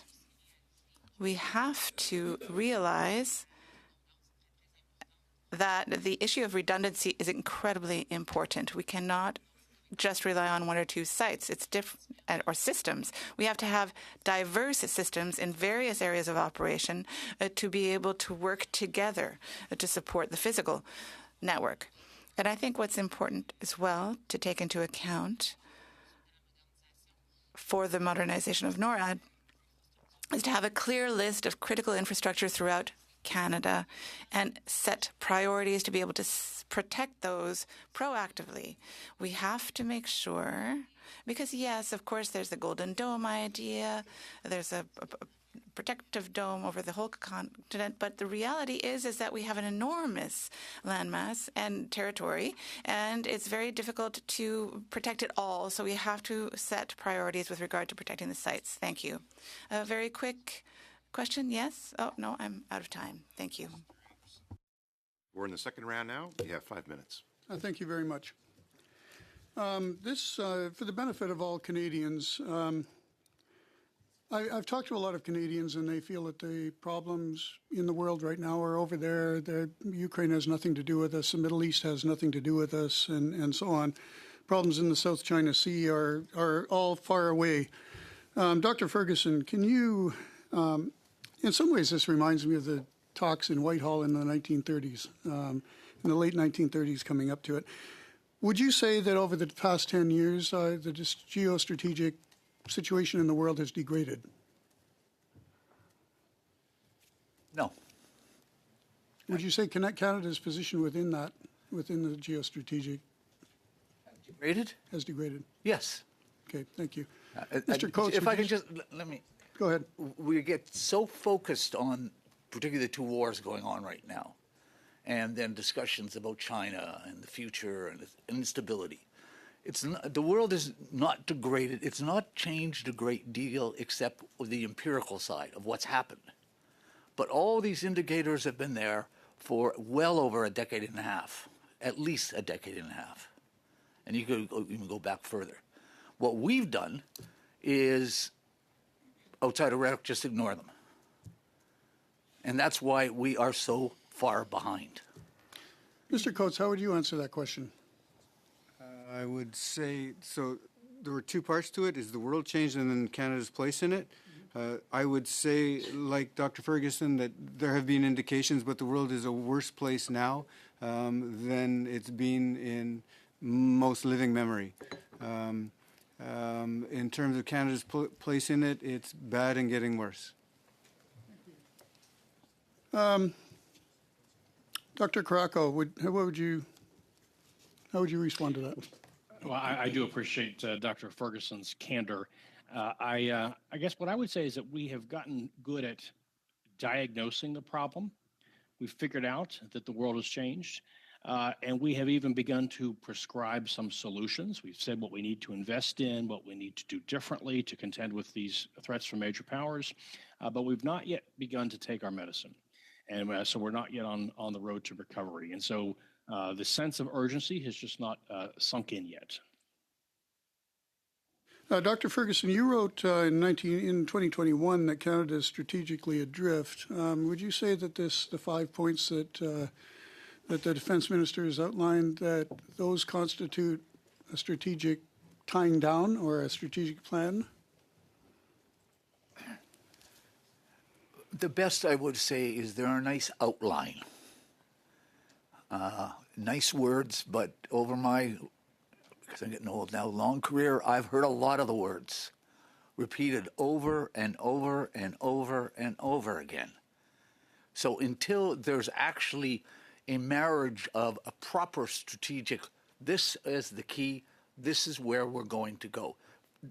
we have to realize that the issue of redundancy is incredibly important. We cannot just rely on one or two sites. It's different, or systems. We have to have diverse systems in various areas of operation to be able to work together to support the physical network. And I think what's important as well to take into account for the modernization of NORAD is to have a clear list of critical infrastructure throughout Canada and set priorities to be able to protect those proactively. We have to make sure Because, yes, of course, there's the Golden Dome idea. There's a protective dome over the whole continent. But the reality is that we have an enormous landmass and territory, and it's very difficult to protect it all. So we have to set priorities with regard to protecting the sites. Thank you. A very quick question. Yes? Oh, no, I'm out of time. Thank you. We're in the second round now. You have 5 minutes. Thank you very much. For the benefit of all Canadians, I've talked to a lot of Canadians, and they feel that the problems in the world right now are over there. Ukraine has nothing to do with us. The Middle East has nothing to do with us, and so on. Problems in the South China Sea are all far away. Dr. Ferguson, can you, in some ways this reminds me of the talks in Whitehall in the 1930s, in the late 1930s coming up to it. Would you say that over the past 10 years, the geostrategic situation in the world has degraded? No. Would you say Canada's position within the geostrategic Degraded? has degraded? Yes. Okay, thank you. Mr. Coates, if I can just, let me. Go ahead. We get so focused on particularly the two wars going on right now, and then discussions about China and the future and instability. The world is not degraded. It's not changed a great deal except with the empirical side of what's happened. But all these indicators have been there for well over a decade and a half, at least a decade and a half. And you could even go back further. What we've done is, outside of rhetoric, just ignore them. And that's why we are so far behind. Mr. Coates, how would you answer that question? I would say, so there were two parts to it. Is the world changed and then Canada's place in it? I would say, like Dr. Ferguson, that there have been indications, but the world is a worse place now than it's been in most living memory. In terms of Canada's place in it, it's bad and getting worse. Dr. Krakow, how would you respond to that? Well, I do appreciate Dr. Ferguson's candor. I guess what I would say is that we have gotten good at diagnosing the problem. We've figured out that the world has changed, and we have even begun to prescribe some solutions. We've said what we need to invest in, what we need to do differently to contend with these threats from major powers, but we've not yet begun to take our medicine. And so we're not yet on the road to recovery. And so the sense of urgency has just not sunk in yet. Dr. Ferguson, you wrote in 2021 that Canada is strategically adrift. Would you say that the 5 points that the defense minister has outlined, that those constitute a strategic tying down or a strategic plan? The best I would say is they're a nice outline. Nice words, but over my, because I'm getting old now, long career, I've heard a lot of the words repeated over and over and over and over again. So until there's actually a marriage of a proper strategic, this is the key, this is where we're going to go.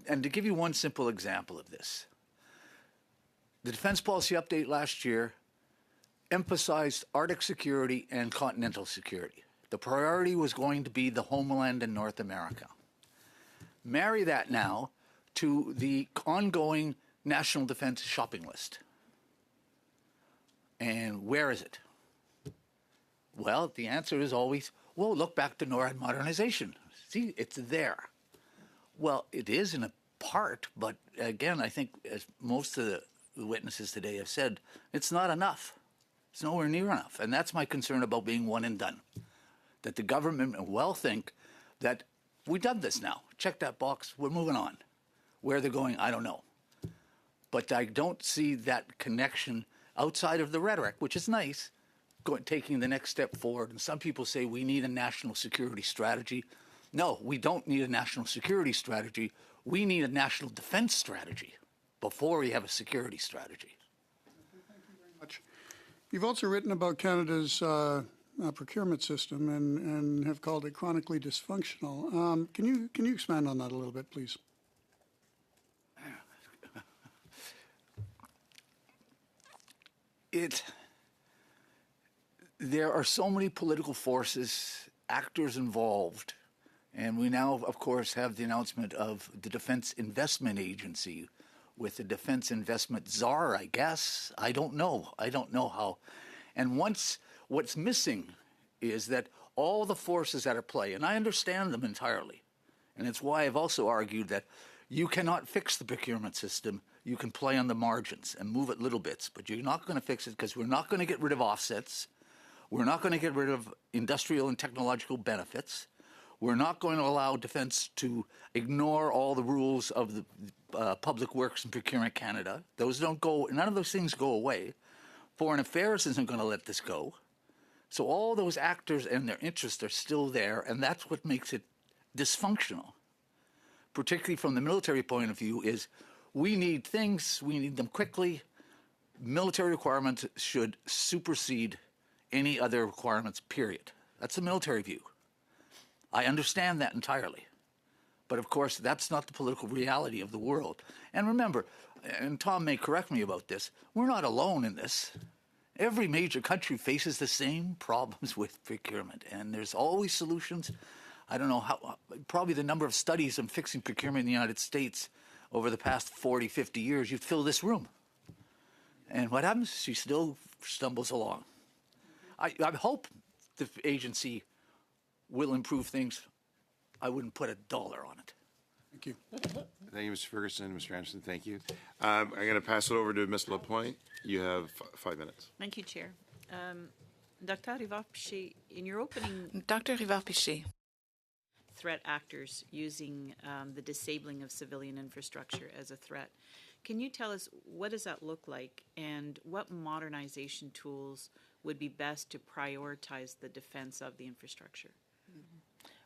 And to give you one simple example of this, the Defense Policy Update last year emphasized Arctic security and continental security. The priority was going to be the homeland in North America. Marry that now to the ongoing national defense shopping list. And where is it? Well, the answer is always, well, look back to NORAD modernization. See, it's there. Well, it is in a part, but again, I think as most of the witnesses today have said, it's not enough. It's nowhere near enough. And that's my concern about being one and done. That the government may well think that we've done this now. Check that box. We're moving on. Where they're going, I don't know. But I don't see that connection outside of the rhetoric, which is nice, taking the next step forward. And some people say we need a national security strategy. No, we don't need a national security strategy. We need a national defense strategy before we have a security strategy. Thank you very much. You've also written about Canada's procurement system and have called it chronically dysfunctional. Can you expand on that a little bit, please? There are so many political forces, actors involved, and we now, of course, have the announcement of the Defense Investment Agency with the Defense Investment Czar, I guess. I don't know how. And what's missing is that all the forces that are at play, and I understand them entirely, and it's why I've also argued that you cannot fix the procurement system. You can play on the margins and move it little bits, but you're not going to fix it because we're not going to get rid of offsets. We're not going to get rid of industrial and technological benefits. We're not going to allow defense to ignore all the rules of the Public Works and Procurement Canada. Those don't go, none of those things go away. Foreign Affairs isn't going to let this go. So all those actors and their interests are still there, and that's what makes it dysfunctional, particularly from the military point of view, is we need things, we need them quickly. Military requirements should supersede any other requirements, period. That's the military view. I understand that entirely. But of course, that's not the political reality of the world. And remember, and Tom may correct me about this, we're not alone in this. Every major country faces the same problems with procurement, and there's always solutions. I don't know how, probably the number of studies on fixing procurement in the United States over the past 40, 50 years, you'd fill this room. And what happens? She still stumbles along. I hope the agency will improve things. I wouldn't put $1 on it. Thank you. Thank you, Mr. Ferguson. Mr. Anderson, thank you. I'm going to pass it over to Ms. Lapointe. You have 5 minutes. Thank you, Chair. Dr. Rivard-Piché, in your opening, Dr. Rivard-Piché. threat actors using the disabling of civilian infrastructure as a threat. Can you tell us what does that look like and what modernization tools would be best to prioritize the defense of the infrastructure?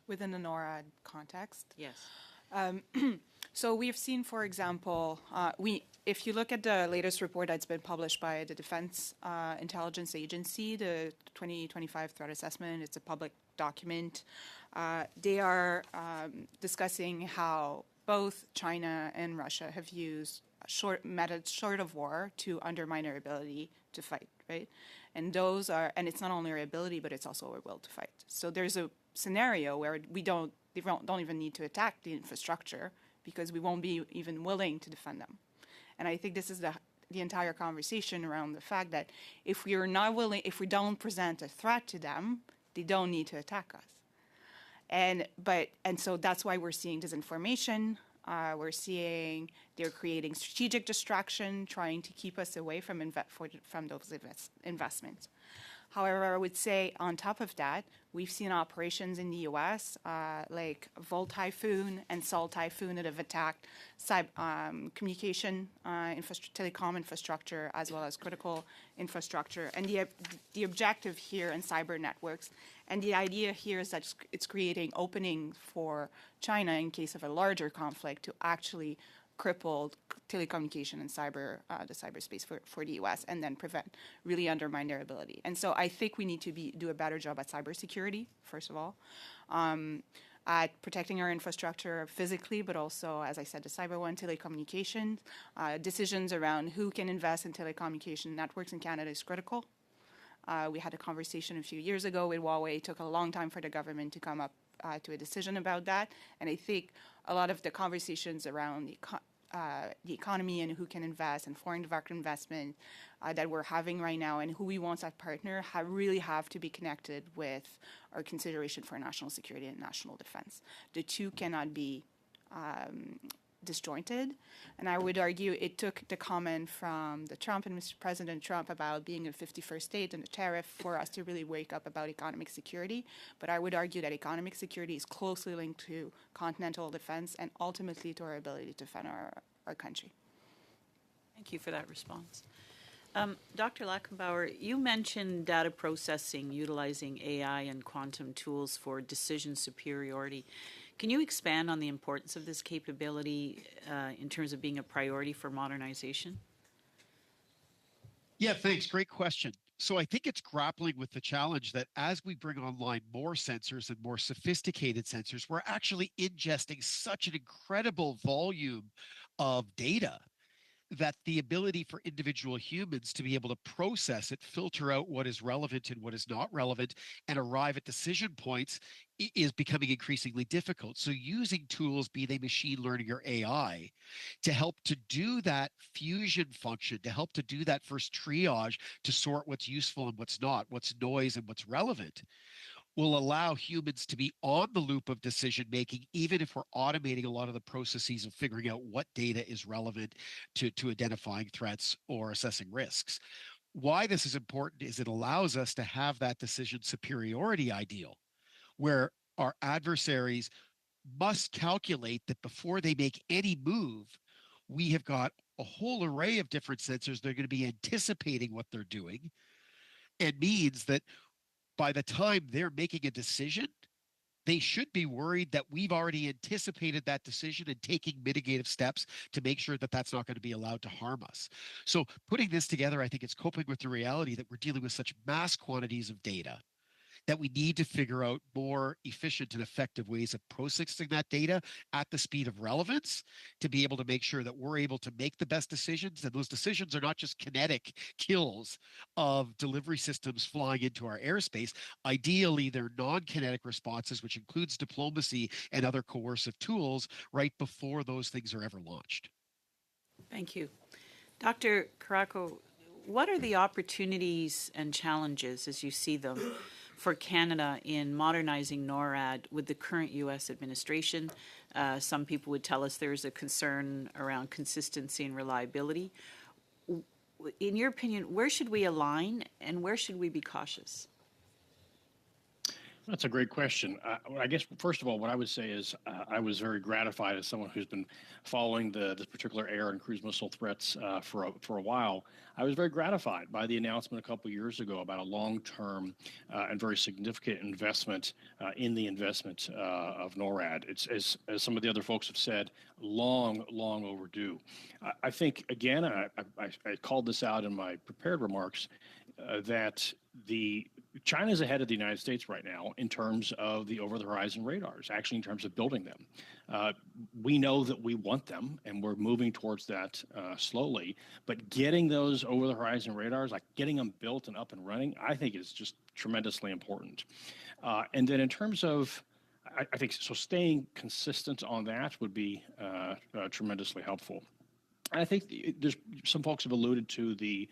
Within the NORAD context? Yes. So we've seen, for example, if you look at the latest report that's been published by the Defense Intelligence Agency, the 2025 Threat Assessment, it's a public document. They are discussing how both China and Russia have used methods short of war to undermine our ability to fight, right? And those are, and it's not only our ability, but it's also our will to fight. So there's a scenario where they don't even need to attack the infrastructure because we won't be even willing to defend them. And I think this is the entire conversation around the fact that if we are not willing, if we don't present a threat to them, they don't need to attack us. And so that's why we're seeing disinformation. We're seeing they're creating strategic distraction, trying to keep us away from those investments. However, I would say on top of that, we've seen operations in the U.S. Like Volt Typhoon and Sol Typhoon that have attacked communication, telecom infrastructure, as well as critical infrastructure. And the objective here in cyber networks, and the idea here is that it's creating opening for China in case of a larger conflict to actually cripple telecommunication and the cyberspace for the U.S. and then really undermine their ability. And so I think we need to do a better job at cybersecurity, first of all, at protecting our infrastructure physically, but also, as I said, the cyber one, telecommunications. Decisions around who can invest in telecommunication networks in Canada is critical. We had a conversation a few years ago with Huawei. It took a long time for the government to come up to a decision about that. And I think a lot of the conversations around the economy and who can invest and foreign direct investment that we're having right now and who we want as partner really have to be connected with our consideration for national security and national defense. The two cannot be disjointed. And I would argue it took the comment from the Trump and Mr. President Trump about being a 51st state and the tariff for us to really wake up about economic security. But I would argue that economic security is closely linked to continental defense and ultimately to our ability to defend our country. Thank you for that response. Dr. Lachenbauer, you mentioned data processing utilizing AI and quantum tools for decision superiority. Can you expand on the importance of this capability in terms of being a priority for modernization? Yeah, thanks. Great question. So I think it's grappling with the challenge that as we bring online more sensors and more sophisticated sensors, we're actually ingesting such an incredible volume of data that the ability for individual humans to be able to process it, filter out what is relevant and what is not relevant, and arrive at decision points is becoming increasingly difficult. So using tools, be they machine learning or AI, to help to do that fusion function, to help to do that first triage, to sort what's useful and what's not, what's noise and what's relevant, will allow humans to be on the loop of decision making, even if we're automating a lot of the processes of figuring out what data is relevant to identifying threats or assessing risks. Why this is important is it allows us to have that decision superiority ideal, where our adversaries must calculate that before they make any move, we have got a whole array of different sensors. They're going to be anticipating what they're doing, and means that by the time they're making a decision, they should be worried that we've already anticipated that decision and taking mitigative steps to make sure that that's not going to be allowed to harm us. So putting this together, I think it's coping with the reality that we're dealing with such mass quantities of data that we need to figure out more efficient and effective ways of processing that data at the speed of relevance to be able to make sure that we're able to make the best decisions. And those decisions are not just kinetic kills of delivery systems flying into our airspace. Ideally, they're non-kinetic responses, which includes diplomacy and other coercive tools right before those things are ever launched. Thank you. Dr. Caraco, what are the opportunities and challenges as you see them for Canada in modernizing NORAD with the current U.S. administration? Some people would tell us there's a concern around consistency and reliability. In your opinion, where should we align and where should we be cautious? That's a great question. I guess, first of all, what I would say is I was very gratified as someone who's been following this particular air and cruise missile threats for a while. I was very gratified by the announcement a couple of years ago about a long-term and very significant investment in the investment of NORAD. It's, as some of the other folks have said, long overdue. I think, again, I called this out in my prepared remarks, that China's ahead of the United States right now in terms of the over-the-horizon radars, actually in terms of building them. We know that we want them, and we're moving towards that slowly, but getting those over-the-horizon radars, like getting them built and up and running, I think is just tremendously important. And then in terms of, I think, so staying consistent on that would be tremendously helpful. And I think there's some folks have alluded to the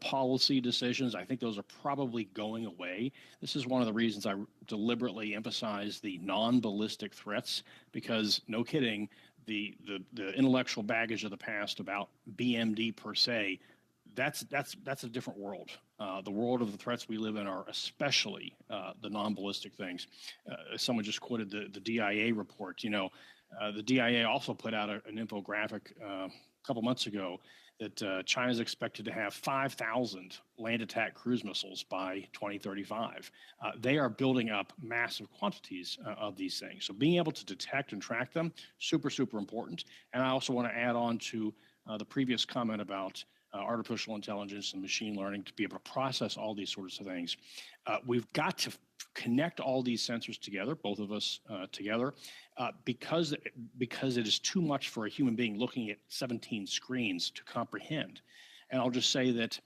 policy decisions. I think those are probably going away. This is one of the reasons I deliberately emphasize the non-ballistic threats, because no kidding, the intellectual baggage of the past about BMD per se, that's a different world. The world of the threats we live in are especially the non-ballistic things. Someone just quoted the DIA report. You know, the DIA also put out an infographic a couple months ago that China is expected to have 5,000 land attack cruise missiles by 2035. They are building up massive quantities of these things. So being able to detect and track them, super, super important. And I also want to add on to the previous comment about artificial intelligence and machine learning to be able to process all these sorts of things. We've got to connect all these sensors together, both of us together, because it is too much for a human being looking at 17 screens to comprehend. And I'll just say that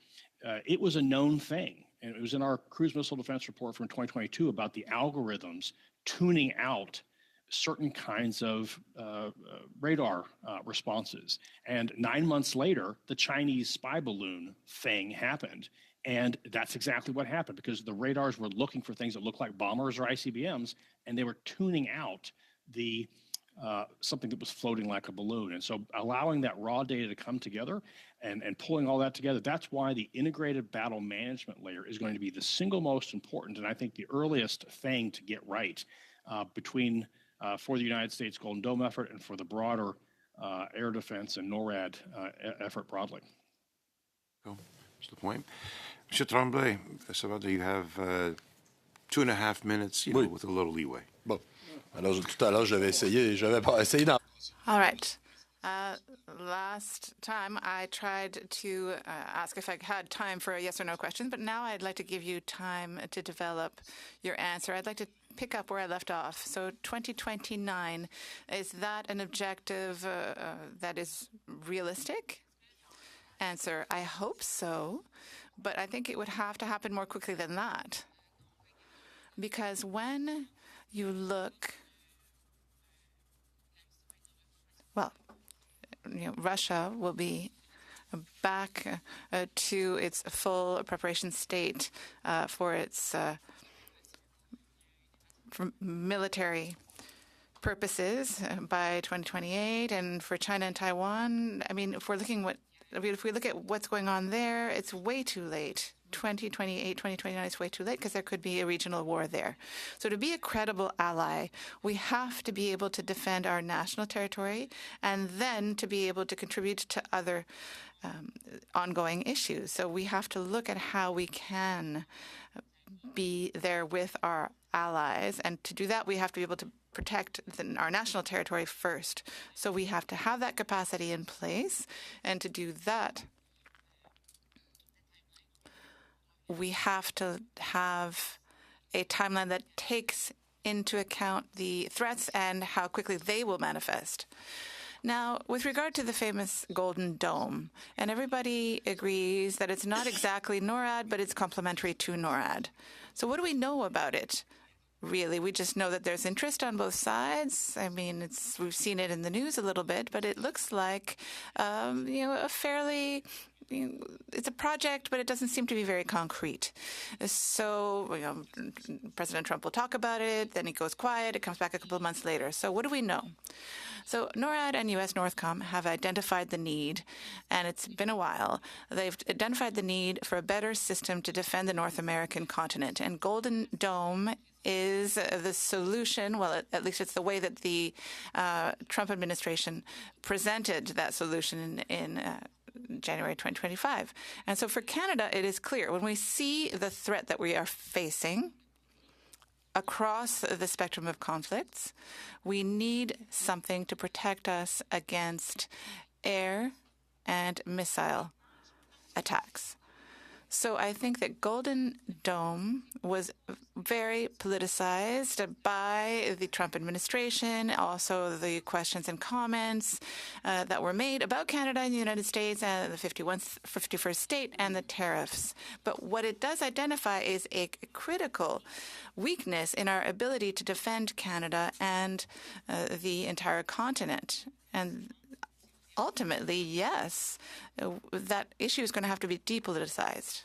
it was a known thing, and it was in our cruise missile defense report from 2022 about the algorithms tuning out certain kinds of radar responses. And 9 months later, the Chinese spy balloon thing happened. And that's exactly what happened, because the radars were looking for things that looked like bombers or ICBMs, and they were tuning out the something that was floating like a balloon. And so allowing that raw data to come together and pulling all that together, that's why the integrated battle management layer is going to be the single most important, and I think the earliest thing to get right between for the United States Golden Dome effort and for the broader air defense and NORAD effort broadly. Cool. That's the point. Mr. Tremblay, you have 2.5 minutes, with a little leeway. Bon. Alors, tout à l'heure, j'avais pas essayé All right. Last time I tried to ask if I had time for a yes or no question, but now I'd like to give you time to develop your answer. I'd like to pick up where I left off. So 2029, is that an objective that is realistic? Answer, I hope so, but I think it would have to happen more quickly than that. Because when you look, well, Russia will be back to its full preparation state for its for military purposes by 2028, and for China and Taiwan, I mean, if we look at what's going on there, it's way too late. 2028, 2029 is way too late because there could be a regional war there. So to be a credible ally, we have to be able to defend our national territory and then to be able to contribute to other ongoing issues. So we have to look at how we can be there with our allies. And to do that, we have to be able to protect our national territory first. So we have to have that capacity in place. And to do that, we have to have a timeline that takes into account the threats and how quickly they will manifest. Now, with regard to the famous Golden Dome, and everybody agrees that it's not exactly NORAD, but it's complementary to NORAD. So what do we know about it? Really, we just know that there's interest on both sides. I mean, we've seen it in the news a little bit, but it looks like, a fairly, it's a project, but it doesn't seem to be very concrete. So, President Trump will talk about it, then he goes quiet, it comes back a couple of months later. So what do we know? So NORAD and U.S. Northcom have identified the need, and it's been a while. They've identified the need for a better system to defend the North American continent, and Golden Dome is the solution. Well, at least it's the way that the Trump administration presented that solution in January 2025. And so for Canada, it is clear when we see the threat that we are facing across the spectrum of conflicts, we need something to protect us against air and missile attacks. So I think that Golden Dome was very politicized by the Trump administration, also the questions and comments that were made about Canada and the United States and the 51st state and the tariffs. But what it does identify is a critical weakness in our ability to defend Canada and the entire continent. And ultimately, yes, that issue is going to have to be depoliticized.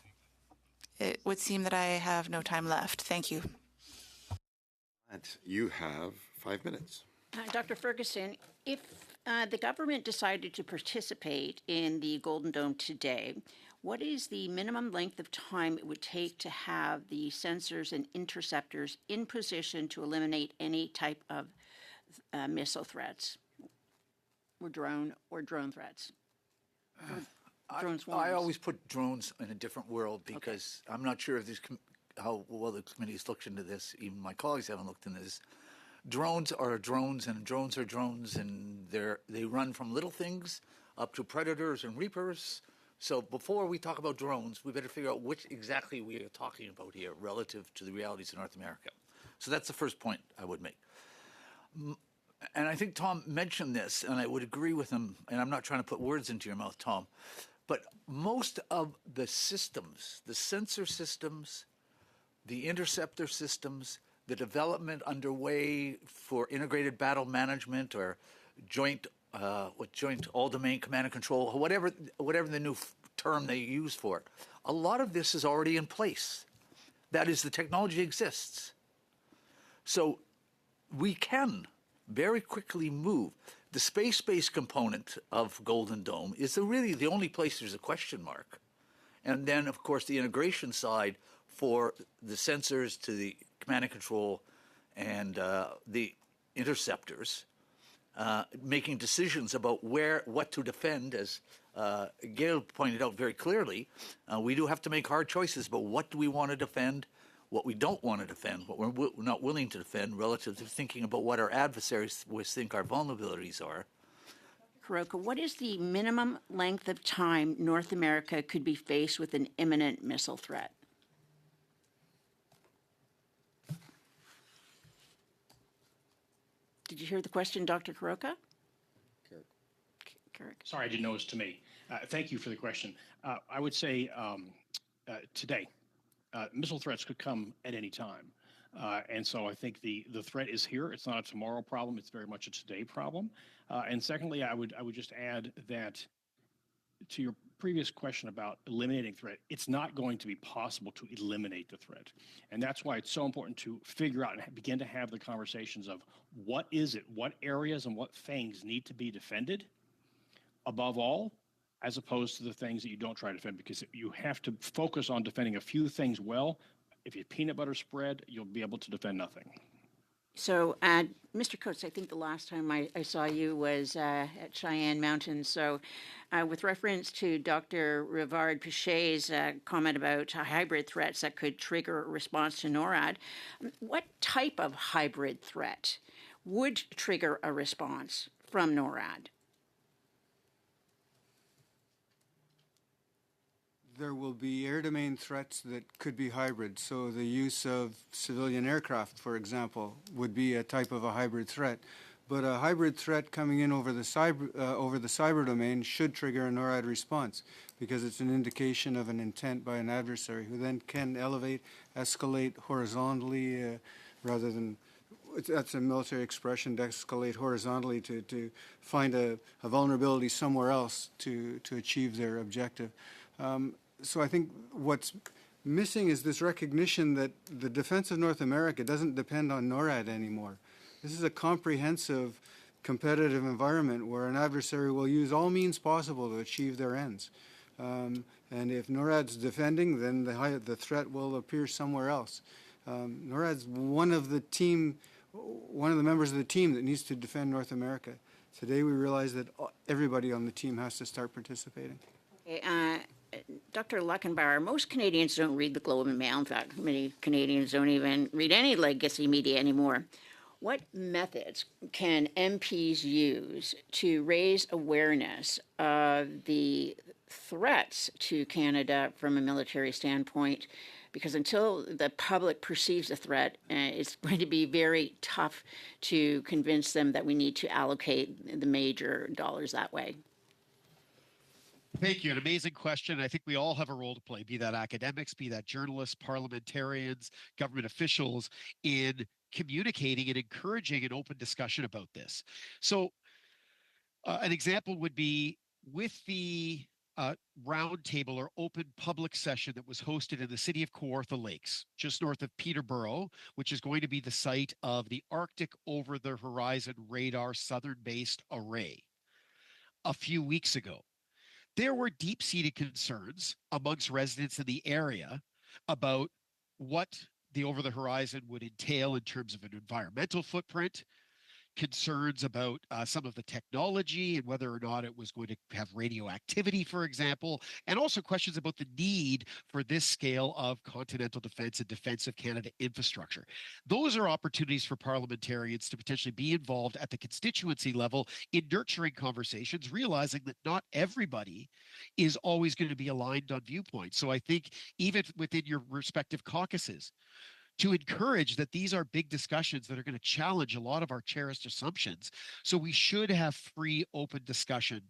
It would seem that I have no time left. Thank you. You have 5 minutes. Dr. Ferguson, if the government decided to participate in the Golden Dome today, what is the minimum length of time it would take to have the sensors and interceptors in position to eliminate any type of missile threats? Or drone threats. I always put drones in a different world because I'm not sure if how well the committee's looked into this. Even my colleagues haven't looked into this. Drones are drones, and drones are drones, and they run from little things up to predators and reapers. So before we talk about drones, we better figure out which exactly we are talking about here relative to the realities of North America. So that's the first point I would make. And I think Tom mentioned this, and I would agree with him, and I'm not trying to put words into your mouth, Tom, but most of the systems, the sensor systems, the interceptor systems, the development underway for integrated battle management or joint all-domain command and control, whatever the new term they use for it, a lot of this is already in place. That is, the technology exists. So we can very quickly move. The space-based component of Golden Dome is really the only place there's a question mark. And then, of course, the integration side for the sensors to the command and control and the interceptors, making decisions about what to defend. As Gail pointed out very clearly, we do have to make hard choices about what do we want to defend, what we don't want to defend, what we're not willing to defend relative to thinking about what our adversaries think our vulnerabilities are. Caroca, what is the minimum length of time North America could be faced with an imminent missile threat? Did you hear the question, Dr. Caroca? Sorry, I didn't know it was to me. Thank you for the question. I would say today, missile threats could come at any time. And so I think the threat is here. It's not a tomorrow problem. It's very much a today problem. And secondly, I would just add that to your previous question about eliminating threat, it's not going to be possible to eliminate the threat. And that's why it's so important to figure out and begin to have the conversations of what is it, what areas and what things need to be defended above all, as opposed to the things that you don't try to defend, because you have to focus on defending a few things well. If you peanut butter spread, you'll be able to defend nothing. So, Mr. Coates, I think the last time I saw you was at Cheyenne Mountain. So, with reference to Dr. Rivard-Pichet's comment about hybrid threats that could trigger a response to NORAD, what type of hybrid threat would trigger a response from NORAD? There will be air domain threats that could be hybrid. So the use of civilian aircraft, for example, would be a type of a hybrid threat. But a hybrid threat coming in over the cyber domain should trigger a NORAD response, because it's an indication of an intent by an adversary who then can escalate horizontally, rather than, that's a military expression, to escalate horizontally to find a vulnerability somewhere else to achieve their objective. So I think what's missing is this recognition that the defense of North America doesn't depend on NORAD anymore. This is a comprehensive competitive environment where an adversary will use all means possible to achieve their ends. And if NORAD's defending, then the threat will appear somewhere else. NORAD's one of the members of the team that needs to defend North America. Today we realize that everybody on the team has to start participating. Okay, Dr. Luckenbauer, most Canadians don't read the Globe and Mail. In fact, many Canadians don't even read any legacy media anymore. What methods can MPs use to raise awareness of the threats to Canada from a military standpoint? Because until the public perceives a threat, it's going to be very tough to convince them that we need to allocate the major dollars that way. Thank you. An amazing question. I think we all have a role to play, be that academics, be that journalists, parliamentarians, government officials, in communicating and encouraging an open discussion about this. So an example would be with the roundtable or open public session that was hosted in the city of Kawartha Lakes, just north of Peterborough, which is going to be the site of the Arctic Over-the-Horizon Radar Southern-Based Array a few weeks ago. There were deep-seated concerns amongst residents in the area about what the over-the-horizon would entail in terms of an environmental footprint, concerns about some of the technology and whether or not it was going to have radioactivity, for example, and also questions about the need for this scale of continental defense and defense of Canada infrastructure. Those are opportunities for parliamentarians to potentially be involved at the constituency level in nurturing conversations, realizing that not everybody is always going to be aligned on viewpoints. So I think even within your respective caucuses, to encourage that these are big discussions that are going to challenge a lot of our cherished assumptions. So we should have free, open discussion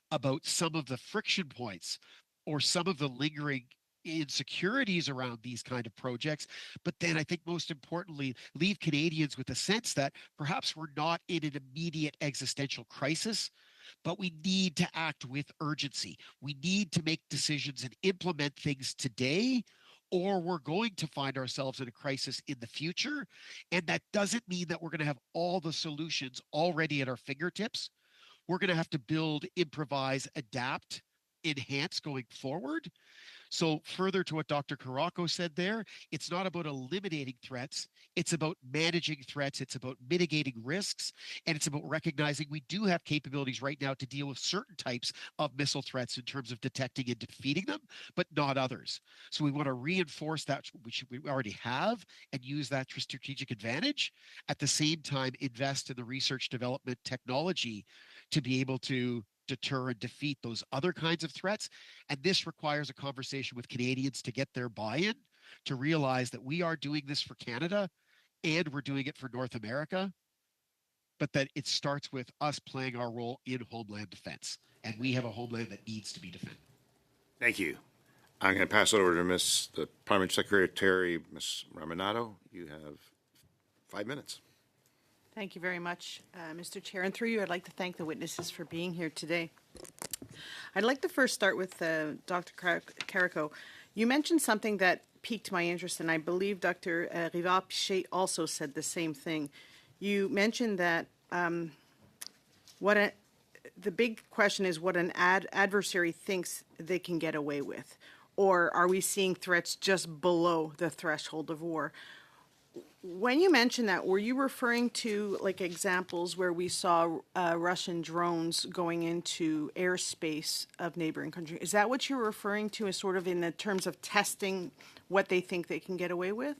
about some of the friction points or some of the lingering insecurities around these kind of projects. But then I think most importantly, leave Canadians with a sense that perhaps we're not in an immediate existential crisis, but we need to act with urgency. We need to make decisions and implement things today, or we're going to find ourselves in a crisis in the future. And that doesn't mean that we're going to have all the solutions already at our fingertips. We're going to have to build, improvise, adapt, enhance going forward. So further to what Dr. Caraco said there, it's not about eliminating threats. It's about managing threats. It's about mitigating risks. And it's about recognizing we do have capabilities right now to deal with certain types of missile threats in terms of detecting and defeating them, but not others. So we want to reinforce that which we already have and use that for strategic advantage. At the same time, invest in the research development technology to be able to deter and defeat those other kinds of threats. And this requires a conversation with Canadians to get their buy-in, to realize that we are doing this for Canada and we're doing it for North America, but that it starts with us playing our role in homeland defense. And we have a homeland that needs to be defended. Thank you. I'm going to pass it over to the Parliament Secretary, Ms. Raminato. You have 5 minutes. Thank you very much, Mr. Chair. And through you, I'd like to thank the witnesses for being here today. I'd like to first start with Dr. Carrico. You mentioned something that piqued my interest, and I believe Dr. Rivard-Piché also said the same thing. You mentioned that the big question is what an adversary thinks they can get away with, or are we seeing threats just below the threshold of war? When you mentioned that, were you referring to like examples where we saw Russian drones going into airspace of neighboring countries? Is that what you're referring to as sort of in the terms of testing what they think they can get away with?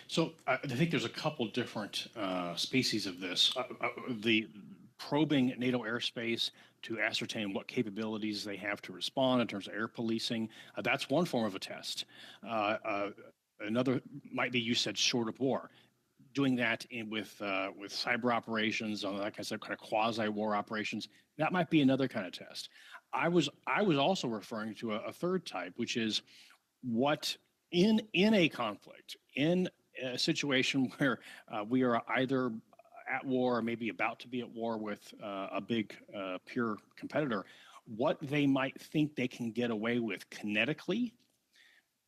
So I think there's a couple different species of this. The probing NATO airspace to ascertain what capabilities they have to respond in terms of air policing, that's one form of a test. Another might be, you said, short of war. Doing that with cyber operations, like I said, kind of quasi-war operations, that might be another kind of test. I was also referring to a third type, which is what in a conflict, in a situation where we are either at war or maybe about to be at war with a big peer competitor, what they might think they can get away with kinetically,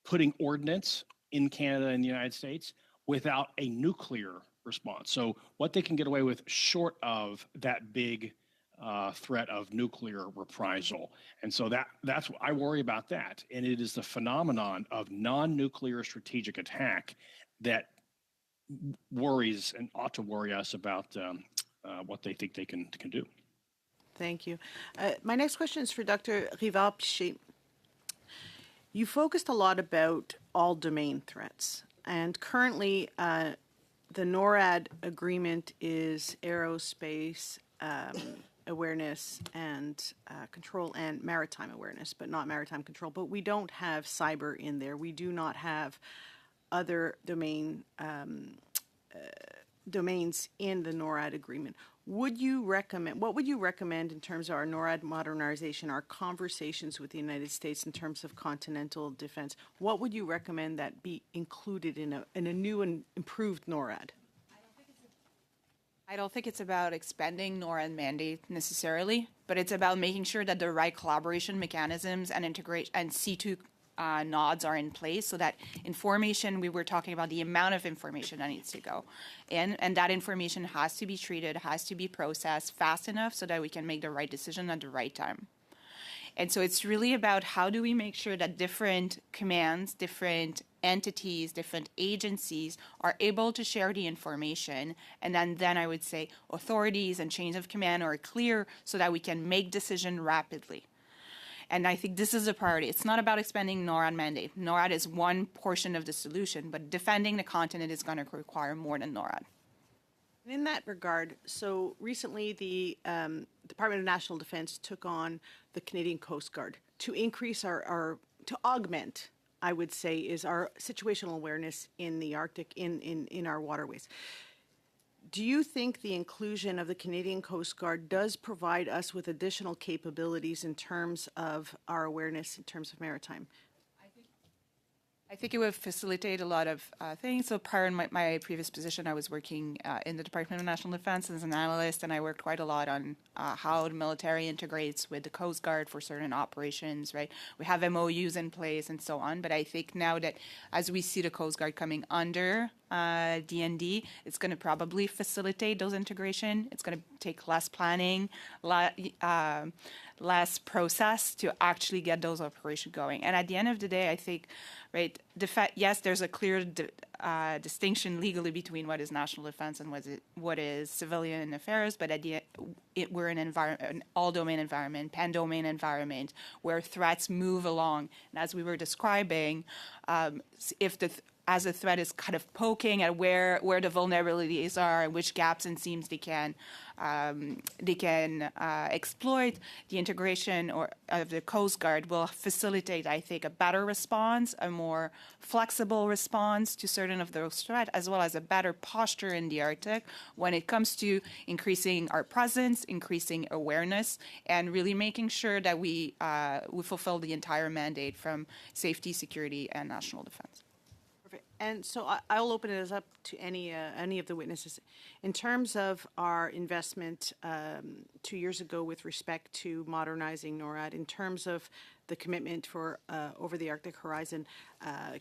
putting ordnance in Canada and the United States without a nuclear response. So what they can get away with short of that big threat of nuclear reprisal. And so that's what I worry about that. And it is the phenomenon of non-nuclear strategic attack that worries and ought to worry us about what they think they can do. Thank you. My next question is for Dr. Rivard-Piché. You focused a lot about all domain threats, and currently the NORAD agreement is aerospace awareness and control and maritime awareness, but not maritime control. But we don't have cyber in there. We do not have other domains in the NORAD agreement. What would you recommend in terms of our NORAD modernization, our conversations with the United States in terms of continental defense? What would you recommend that be included in a new and improved NORAD? I don't think it's about expanding NORAD mandate necessarily, but it's about making sure that the right collaboration mechanisms and integration and C2 nods are in place so that information, we were talking about the amount of information that needs to go in, and that information has to be treated, has to be processed fast enough so that we can make the right decision at the right time. And so it's really about how do we make sure that different commands, different entities, different agencies are able to share the information, and then I would say authorities and chains of command are clear so that we can make decisions rapidly. And I think this is a priority. It's not about expanding NORAD mandate. NORAD is one portion of the solution, but defending the continent is going to require more than NORAD. In that regard, so recently the Department of National Defense took on the Canadian Coast Guard to increase to augment, I would say, is our situational awareness in the Arctic, in our waterways. Do you think the inclusion of the Canadian Coast Guard does provide us with additional capabilities in terms of our awareness in terms of maritime? I think it would facilitate a lot of things. So prior in my previous position, I was working in the Department of National Defense as an analyst, and I worked quite a lot on how the military integrates with the Coast Guard for certain operations, right? We have MOUs in place and so on, but I think now that as we see the Coast Guard coming under DND, it's going to probably facilitate those integration. It's going to take less planning, less process to actually get those operations going. And at the end of the day, I think, right, yes, there's a clear distinction legally between what is national defense and what is civilian affairs, but at the we're in an all-domain environment, pan-domain environment, where threats move along. And as we were describing, if as a threat is kind of poking at where the vulnerabilities are and which gaps and seams they can exploit, the integration of the Coast Guard will facilitate, I think, a better response, a more flexible response to certain of those threats, as well as a better posture in the Arctic when it comes to increasing our presence, increasing awareness, and really making sure that we fulfill the entire mandate from safety, security, and national defense. Perfect. And so I'll open it up to any of the witnesses. In terms of our investment 2 years ago with respect to modernizing NORAD, in terms of the commitment for over the Arctic horizon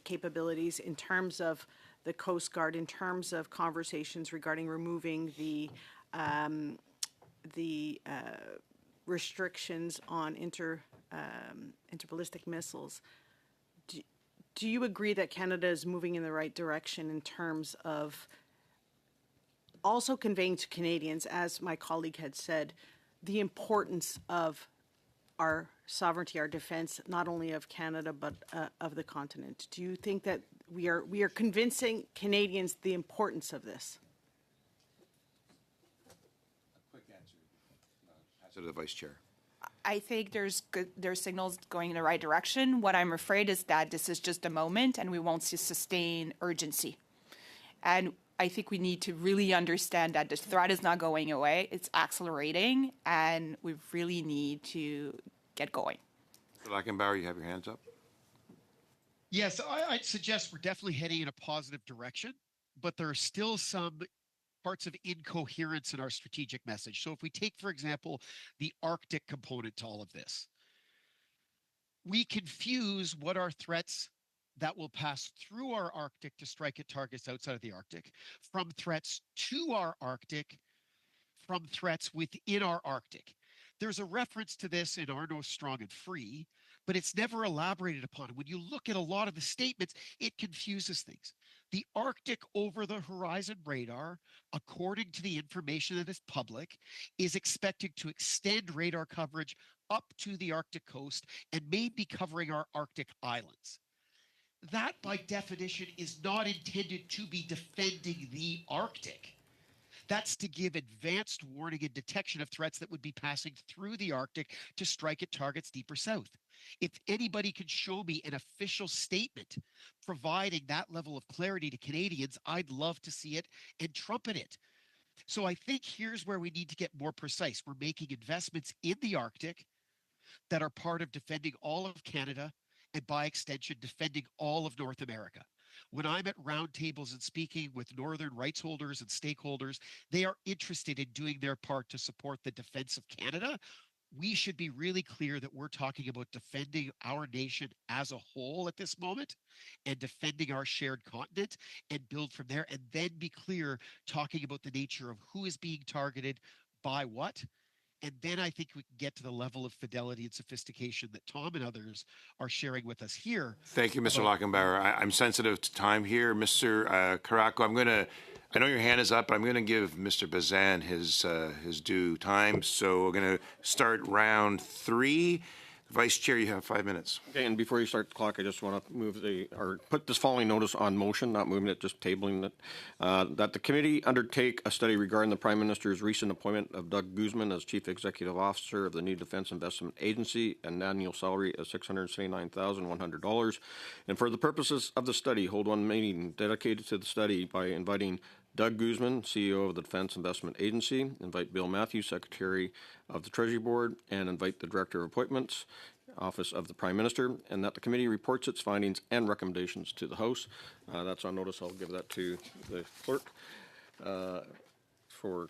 capabilities, in terms of the Coast Guard, in terms of conversations regarding removing the restrictions on interballistic missiles, do you agree that Canada is moving in the right direction in terms of also conveying to Canadians, as my colleague had said, the importance of our sovereignty, our defense, not only of Canada, but of the continent? Do you think that we are convincing Canadians the importance of this? Quick answer. Pass it to the Vice Chair. I think there's signals going in the right direction. What I'm afraid is that this is just a moment and we won't sustain urgency. And I think we need to really understand that the threat is not going away. It's accelerating and we really need to get going. Mr. Lackenbauer, you have your hands up. Yes, I'd suggest we're definitely heading in a positive direction, but there are still some parts of incoherence in our strategic message. So if we take, for example, the Arctic component to all of this, we confuse what are threats that will pass through our Arctic to strike at targets outside of the Arctic from threats to our Arctic, from threats within our Arctic. There's a reference to this in Arno Strong and Free, but it's never elaborated upon. When you look at a lot of the statements, it confuses things. The Arctic over-the-horizon radar, according to the information that is public, is expected to extend radar coverage up to the Arctic coast and may be covering our Arctic islands. That, by definition, is not intended to be defending the Arctic. That's to give advanced warning and detection of threats that would be passing through the Arctic to strike at targets deeper south. If anybody can show me an official statement providing that level of clarity to Canadians, I'd love to see it and trumpet it. So I think here's where we need to get more precise. We're making investments in the Arctic that are part of defending all of Canada and, by extension, defending all of North America. When I'm at roundtables and speaking with Northern rights holders and stakeholders, they are interested in doing their part to support the defense of Canada. We should be really clear that we're talking about defending our nation as a whole at this moment and defending our shared continent and build from there, and then be clear talking about the nature of who is being targeted by what. And then I think we can get to the level of fidelity and sophistication that Tom and others are sharing with us here. Thank you, Mr. Lackenbauer. I'm sensitive to time here. Mr. Caraco, I know your hand is up, but I'm going to give Mr. Bazan his due time. So we're going to start round 3. Vice Chair, you have 5 minutes. Okay, and before you start the clock, I just want to put this following notice on motion, not moving it, just tabling it, that the committee undertake a study regarding the Prime Minister's recent appointment of Doug Guzman as Chief Executive Officer of the new Defence Investment Agency, an annual salary of $679,100. And for the purposes of the study, hold one meeting dedicated to the study by inviting Doug Guzman, CEO of the Defence Investment Agency, invite Bill Matthews, Secretary of the Treasury Board, and invite the Director of Appointments, Office of the Prime Minister, and that the committee reports its findings and recommendations to the House. That's on notice. I'll give that to the clerk for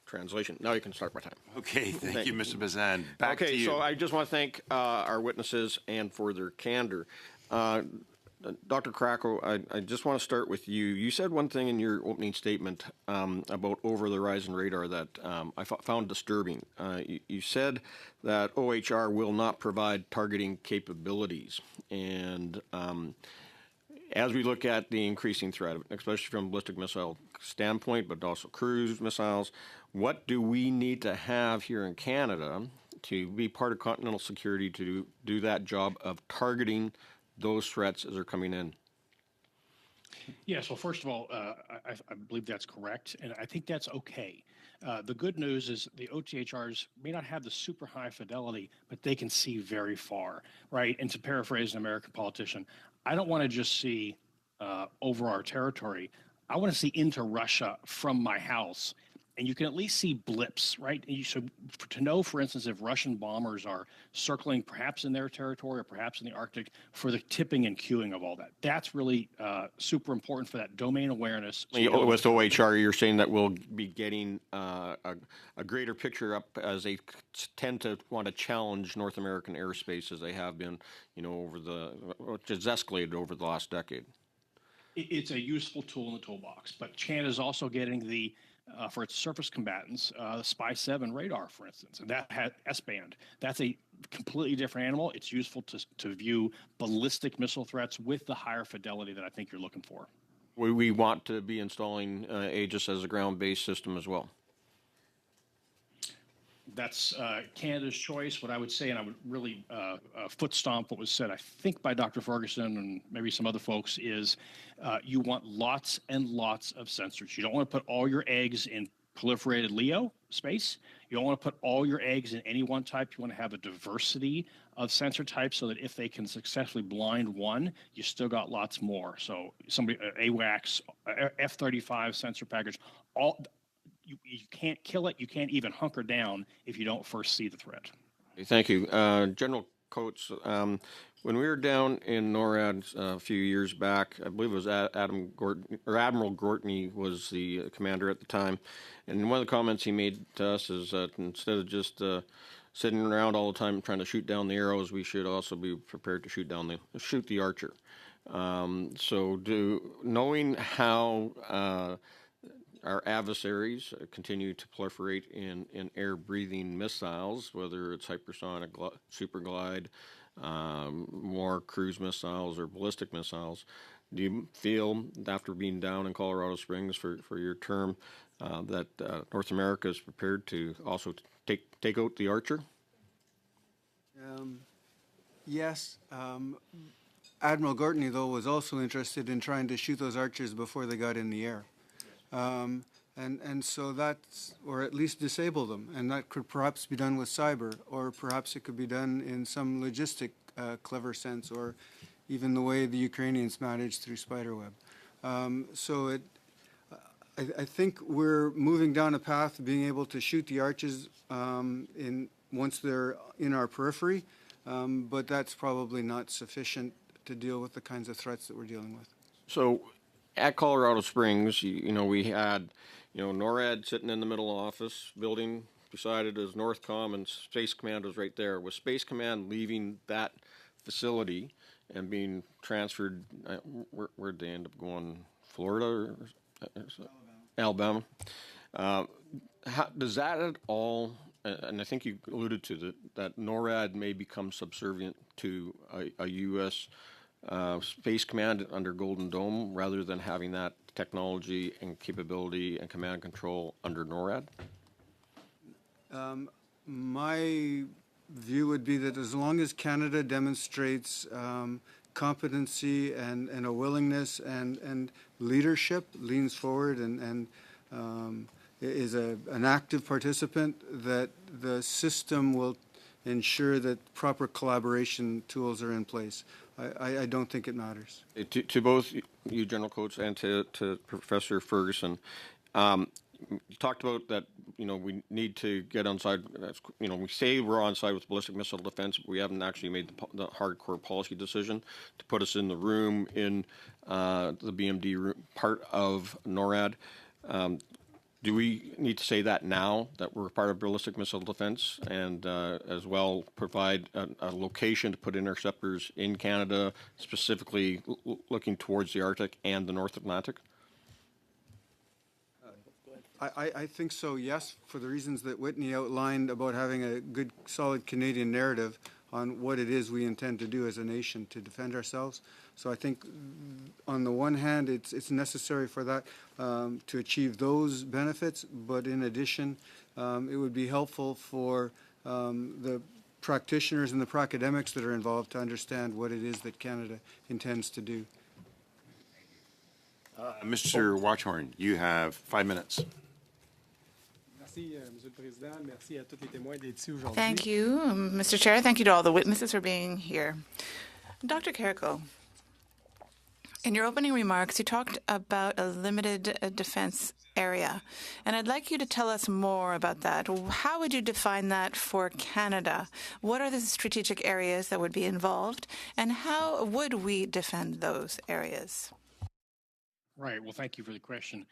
translation. Now you can start my time. Okay, thank you, Mr. Bazan. Back to you. Okay, so I just want to thank our witnesses and for their candor. Dr. Caraco, I just want to start with you. You said one thing in your opening statement about over-the-horizon radar that I found disturbing. You said that OHR will not provide targeting capabilities. And as we look at the increasing threat, especially from ballistic missile standpoint, but also cruise missiles, what do we need to have here in Canada to be part of continental security to do that job of targeting those threats as they're coming in? Yes, well, first of all, I believe that's correct, and I think that's okay. The good news is the OTHRs may not have the super high fidelity, but they can see very far, right? And to paraphrase an American politician, I don't want to just see over our territory. I want to see into Russia from my house. And you can at least see blips, right? And you should to know, for instance, if Russian bombers are circling perhaps in their territory or perhaps in the Arctic for the tipping and cueing of all that. That's really super important for that domain awareness. With OHR, you're saying that we'll be getting a greater picture up as they tend to want to challenge North American airspace as they have been, over which has escalated over the last decade. It's a useful tool in the toolbox, but Canada is also getting for its surface combatants, the Spy-7 radar, for instance, and that had S-band. That's a completely different animal. It's useful to view ballistic missile threats with the higher fidelity that I think you're looking for. We want to be installing Aegis as a ground-based system as well. That's Canada's choice. What I would say, and I would really foot stomp what was said, I think by Dr. Ferguson and maybe some other folks, is you want lots and lots of sensors. You don't want to put all your eggs in proliferated LEO space. You don't want to put all your eggs in any one type. You want to have a diversity of sensor types so that if they can successfully blind one, you still got lots more. So AWACS, F-35 sensor package, you can't kill it. You can't even hunker down if you don't first see the threat. Thank you. General Coates, when we were down in NORAD a few years back, I believe it was Admiral Gortney was the commander at the time, and one of the comments he made to us is that instead of just sitting around all the time trying to shoot down the arrows, we should also be prepared to shoot the archer. Knowing how our adversaries continue to proliferate in air-breathing missiles, whether it's hypersonic, super glide, more cruise missiles or ballistic missiles. Do you feel, after being down in Colorado Springs for your term, that North America is prepared to also take out the Archer? Yes. Admiral Gortney, though, was also interested in trying to shoot those Archers before they got in the air. And so that's, or at least disable them, and that could perhaps be done with cyber, or perhaps it could be done in some logistic clever sense, or even the way the Ukrainians managed through Spiderweb. I think we're moving down a path of being able to shoot the Arches once they're in our periphery, but that's probably not sufficient to deal with the kinds of threats that we're dealing with. So at Colorado Springs, we had, NORAD sitting in the middle office building. Beside it is Northcom, and Space Command was right there. Was Space Command leaving that facility and being transferred? Where'd they end up going? Florida or Alabama? Does that at all? And I think you alluded to that NORAD may become subservient to a U.S. Space Command under Golden Dome rather than having that technology and capability and command and control under NORAD? My view would be that as long as Canada demonstrates competency and a willingness and leadership, leans forward and is an active participant, that the system will ensure that proper collaboration tools are in place. I don't think it matters. To both you, General Coates, and to Professor Ferguson, you talked about that, we need to get on side. We say we're on side with ballistic missile defense, but we haven't actually made the hardcore policy decision to put us in the room in the BMD room, part of NORAD. Do we need to say that now, that we're part of ballistic missile defense, and as well provide a location to put interceptors in Canada, specifically looking towards the Arctic and the North Atlantic? I think so, yes, for the reasons that Whitney outlined about having a good, solid Canadian narrative on what it is we intend to do as a nation to defend ourselves. So I think on the one hand, it's necessary for that to achieve those benefits, but in addition, it would be helpful for the practitioners and the academics that are involved to understand what it is that Canada intends to do. Mr. Watchhorn, you have 5 minutes. Thank you, Mr. Chair. Thank you to all the witnesses for being here. Dr. Carrico, in your opening remarks, you talked about a limited defense area, and I'd like you to tell us more about that. How would you define that for Canada? What are the strategic areas that would be involved, and how would we defend those areas? Right. Well, thank you for the question.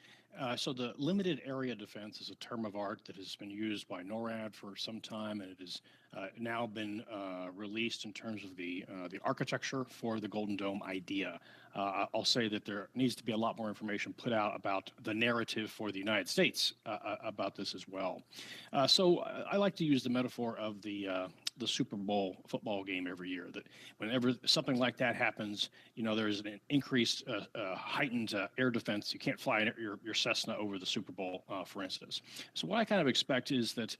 So the limited area defense is a term of art that has been used by NORAD for some time, and it has now been released in terms of the architecture for the Golden Dome idea. I'll say that there needs to be a lot more information put out about the narrative for the United States about this as well. So I like to use the metaphor of the Super Bowl football game every year. That whenever something like that happens, you know, there's an increased, heightened air defense. You can't fly your Cessna over the Super Bowl, for instance. So what I kind of expect is that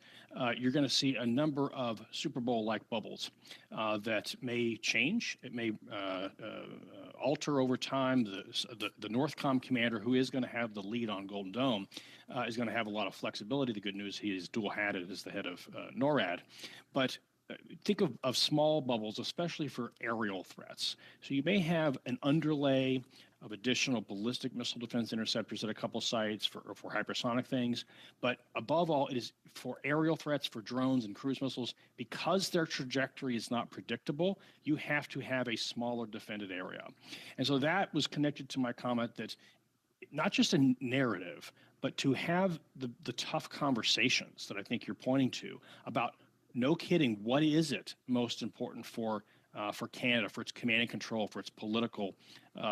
you're going to see a number of Super Bowl-like bubbles that may change. It may alter over time. The Northcom commander, who is going to have the lead on Golden Dome, is going to have a lot of flexibility. The good news, he is dual-hatted as the head of NORAD. But think of small bubbles, especially for aerial threats. So you may have an underlay of additional ballistic missile defense interceptors at a couple sites for hypersonic things. But above all, it is for aerial threats, for drones and cruise missiles. Because their trajectory is not predictable, you have to have a smaller defended area. And so that was connected to my comment that not just a narrative, but to have the tough conversations that I think you're pointing to about, no kidding, what is it most important for Canada, for its command and control, for its political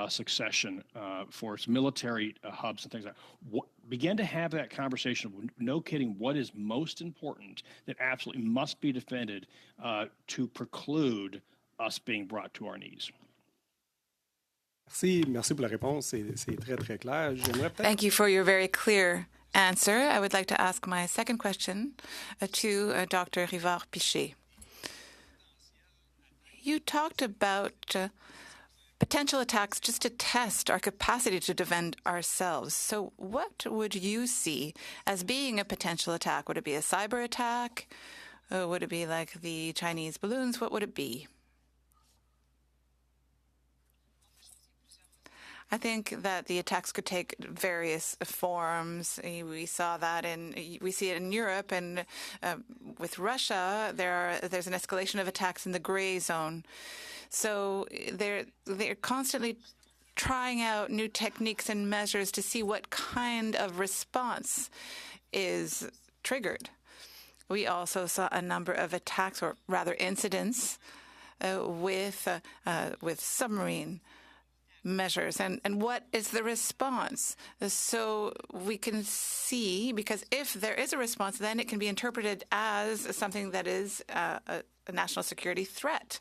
succession, for its military hubs and things like that. Begin to have that conversation of, no kidding, what is most important that absolutely must be defended to preclude us being brought to our knees. Merci pour la réponse. C'est très, très clair. Thank you for your very clear answer. I would like to ask my second question to Dr. Rivard-Piché. You talked about potential attacks just to test our capacity to defend ourselves. So what would you see as being a potential attack? Would it be a cyber attack? Would it be like the Chinese balloons? What would it be? I think that the attacks could take various forms. We saw that we see it in Europe, and with Russia, there's an escalation of attacks in the gray zone. So they're constantly trying out new techniques and measures to see what kind of response is triggered. We also saw a number of attacks, or rather incidents, with submarine measures, and what is the response? So we can see, because if there is a response, then it can be interpreted as something that is a national security threat.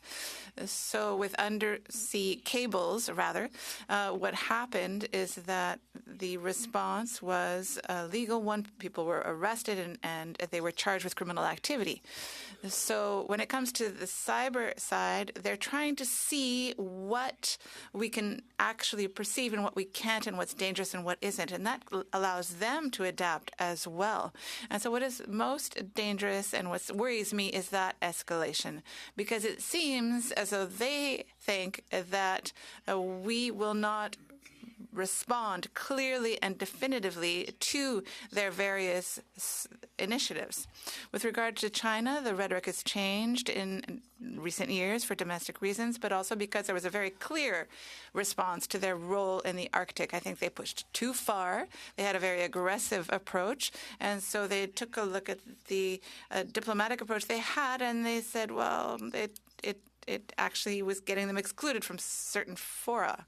So with undersea cables, rather, what happened is that the response was legal. People were arrested and they were charged with criminal activity. So when it comes to the cyber side, they're trying to see what we can actually perceive and what we can't, and what's dangerous and what isn't. And that allows them to adapt as well. And so what is most dangerous and what worries me is that escalation, because it seems as though they think that we will not respond clearly and definitively to their various initiatives. With regard to China, the rhetoric has changed in recent years for domestic reasons, but also because there was a very clear response to their role in the Arctic. I think they pushed too far. They had a very aggressive approach, and so they took a look at the diplomatic approach they had, and they said, well, it actually was getting them excluded from certain fora.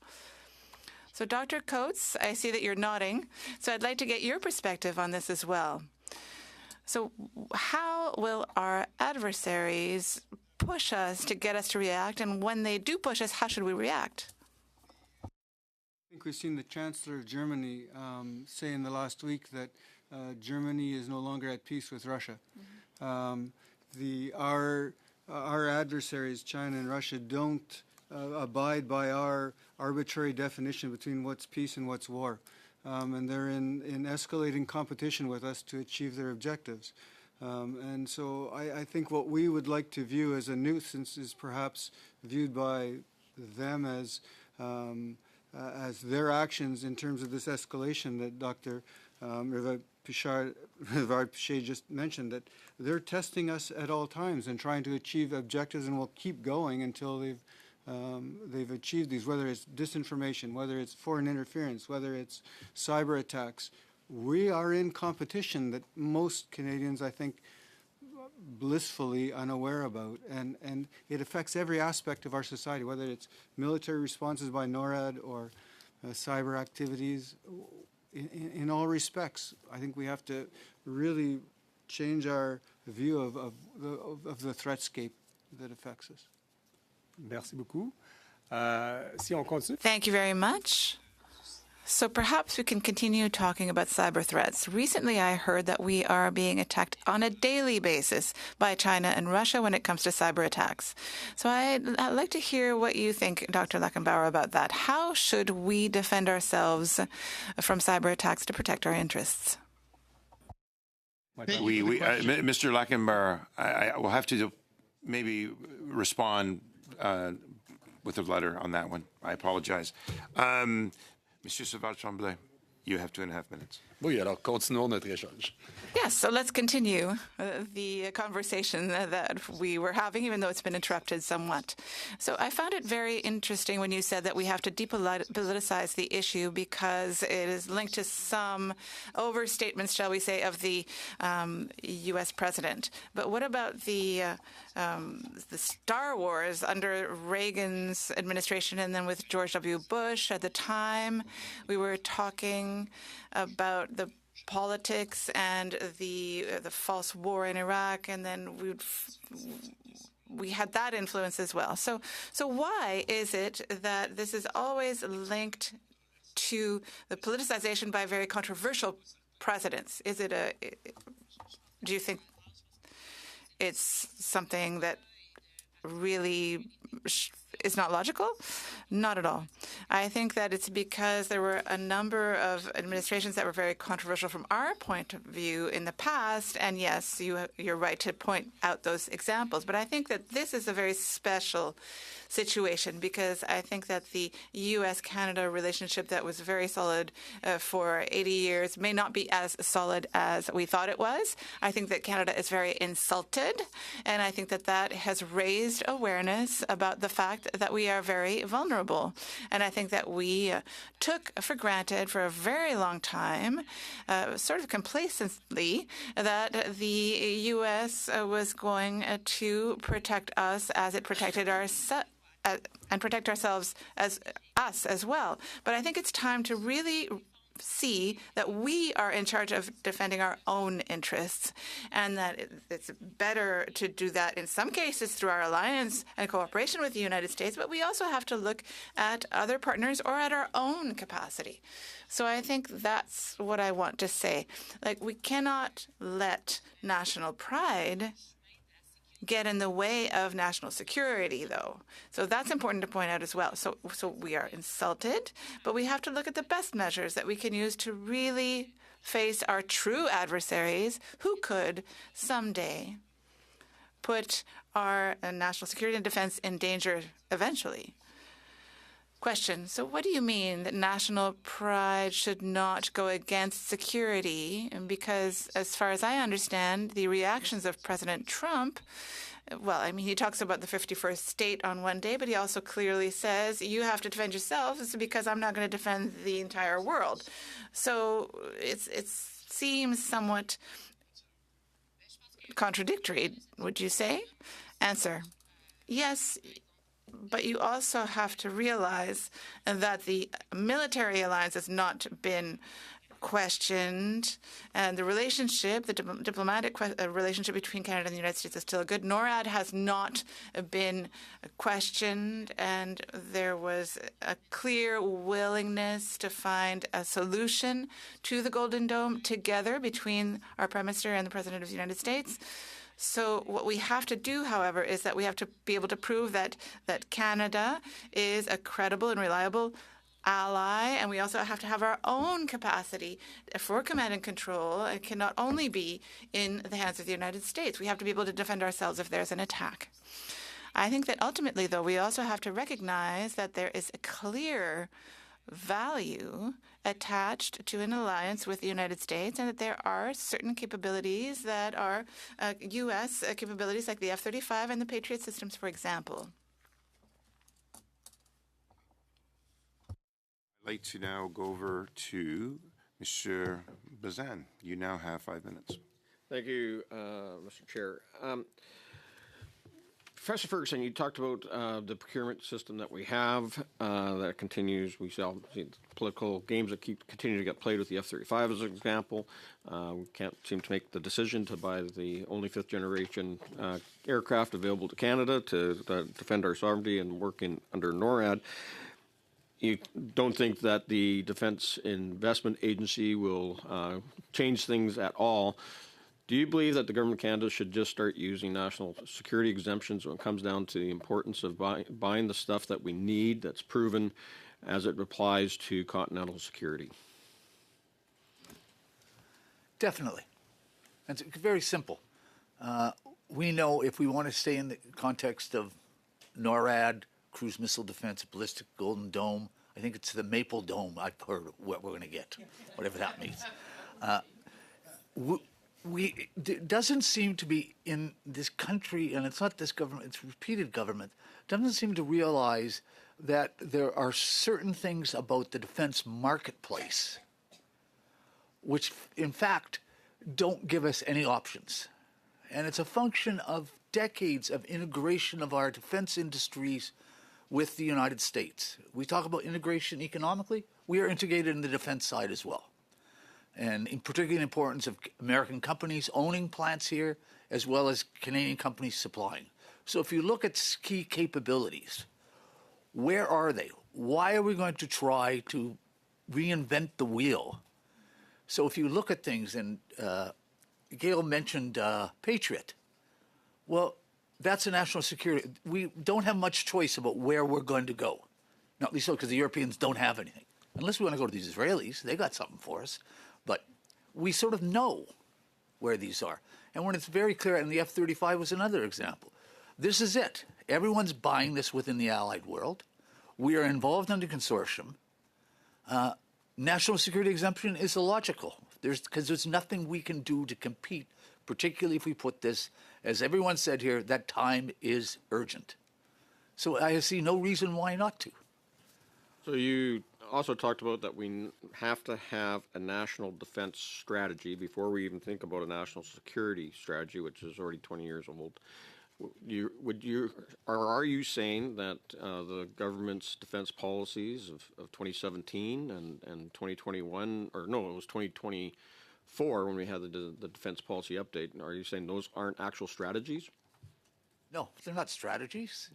So, Dr. Coates, I see that you're nodding. So I'd like to get your perspective on this as well. So how will our adversaries push us to get us to react? And when they do push us, how should we react? I think we've seen the Chancellor of Germany say in the last week that Germany is no longer at peace with Russia. Mm-hmm. Our adversaries, China and Russia, don't abide by our arbitrary definition between what's peace and what's war. And they're in escalating competition with us to achieve their objectives. And so I think what we would like to view as a nuisance is perhaps viewed by them as their actions in terms of this escalation that Dr. Rivard-Piché just mentioned, that they're testing us at all times and trying to achieve objectives, and will keep going until they've achieved these, whether it's disinformation, whether it's foreign interference, whether it's cyber attacks. We are in competition that most Canadians, I think, blissfully unaware about, and it affects every aspect of our society, whether it's military responses by NORAD or cyber activities. In all respects, I think we have to really change our view of the threatscape that affects us. Merci beaucoup. Si on continue. Thank you very much. So perhaps we can continue talking about cyber threats. Recently, I heard that we are being attacked on a daily basis by China and Russia when it comes to cyber attacks. So I'd like to hear what you think, Dr. Lackenbauer, about that. How should we defend ourselves from cyber attacks to protect our interests? Mr. Lackenbauer, I will have to maybe respond with a letter on that one. I apologize. Monsieur Sauvage-Tremblay, you have 2.5 minutes. Oui, alors continuons notre échange. Yes, so let's continue the conversation that we were having, even though it's been interrupted somewhat. So I found it very interesting when you said that we have to depoliticize the issue because it is linked to some overstatements, shall we say, of the U.S. president. But what about the Star Wars under Reagan's administration and then with George W. Bush at the time? We were talking about the politics and the false war in Iraq, and then we had that influence as well. So why is it that this is always linked to the politicization by very controversial presidents? Do you think it's something that really is not logical? Not at all. I think that it's because there were a number of administrations that were very controversial from our point of view in the past, and yes, you're right to point out those examples. But I think that this is a very special situation because I think that the U.S.-Canada relationship that was very solid for 80 years may not be as solid as we thought it was. I think that Canada is very insulted, and I think that that has raised awareness about the fact that we are very vulnerable. And I think that we took for granted for a very long time, sort of complacently, that the U.S. was going to protect us as it protected and protect ourselves as us as well. But I think it's time to really see that we are in charge of defending our own interests, and that it's better to do that in some cases through our alliance and cooperation with the United States, but we also have to look at other partners or at our own capacity. So I think that's what I want to say. Like, we cannot let national pride get in the way of national security, though. So that's important to point out as well. So we are insulted, but we have to look at the best measures that we can use to really face our true adversaries who could someday put our national security and defense in danger eventually. Question. So what do you mean that national pride should not go against security? Because as far as I understand, the reactions of President Trump, well, I mean, he talks about the 51st state on one day, but he also clearly says, you have to defend yourselves because I'm not going to defend the entire world. So it seems somewhat contradictory, would you say? Answer. Yes. But you also have to realize that the military alliance has not been questioned, and the relationship, the diplomatic relationship between Canada and the United States is still good. NORAD has not been questioned, and there was a clear willingness to find a solution to the Golden Dome together between our Prime Minister and the President of the United States. So what we have to do, however, is that we have to be able to prove that Canada is a credible and reliable ally, and we also have to have our own capacity for command and control. It cannot only be in the hands of the United States. We have to be able to defend ourselves if there's an attack. I think that ultimately, though, we also have to recognize that there is a clear value attached to an alliance with the United States, and that there are certain capabilities that are U.S. capabilities like the F-35 and the Patriot systems, for example. I'd like to now go over to Mr. Bazan. You now have 5 minutes. Thank you, Mr. Chair. Professor Ferguson, you talked about the procurement system that we have that continues. We saw political games that continue to get played with the F-35 as an example. We can't seem to make the decision to buy the only fifth-generation aircraft available to Canada to defend our sovereignty and work under NORAD. You don't think that the Defense Investment Agency will change things at all. Do you believe that the Government of Canada should just start using national security exemptions when it comes down to the importance of buying the stuff that we need that's proven as it applies to continental security? Definitely. It's very simple. We know if we want to stay in the context of NORAD, cruise missile defense, ballistic Golden Dome, I think it's the Maple Dome, I've heard what we're going to get, whatever that means. It doesn't seem to be in this country, and it's not this government, it's repeated government, doesn't seem to realize that there are certain things about the defense marketplace which, in fact, don't give us any options. And it's a function of decades of integration of our defense industries with the United States. We talk about integration economically. We are integrated in the defense side as well. And in particular, the importance of American companies owning plants here, as well as Canadian companies supplying. So if you look at key capabilities, where are they? Why are we going to try to reinvent the wheel? So if you look at things, and Gail mentioned Patriot, well, that's a national security. We don't have much choice about where we're going to go. Not least so because the Europeans don't have anything. Unless we want to go to these Israelis, they got something for us. But we sort of know where these are. And when it's very clear, and the F-35 was another example. This is it. Everyone's buying this within the Allied world. We are involved in the consortium. National security exemption is illogical because there's nothing we can do to compete, particularly if we put this, as everyone said here, that time is urgent. So I see no reason why not to. So you also talked about that we have to have a national defense strategy before we even think about a national security strategy, which is already 20 years old. Are you saying that the government's defense policies of 2017 and 2021, or no, it was 2024 when we had the defense policy update, are you saying those aren't actual strategies? No, they're not strategies.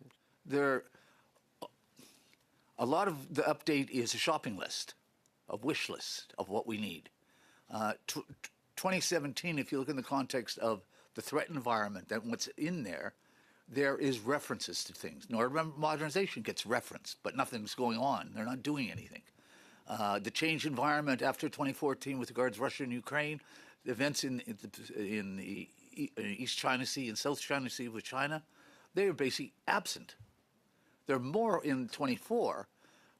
A lot of the update is a shopping list, a wish list of what we need. 2017, if you look in the context of the threat environment and what's in there, there is references to things. NORAD modernization gets referenced, but nothing's going on. They're not doing anything. The change environment after 2014 with regards to Russia and Ukraine, the events in the East China Sea and South China Sea with China, they are basically absent. They're more in 24,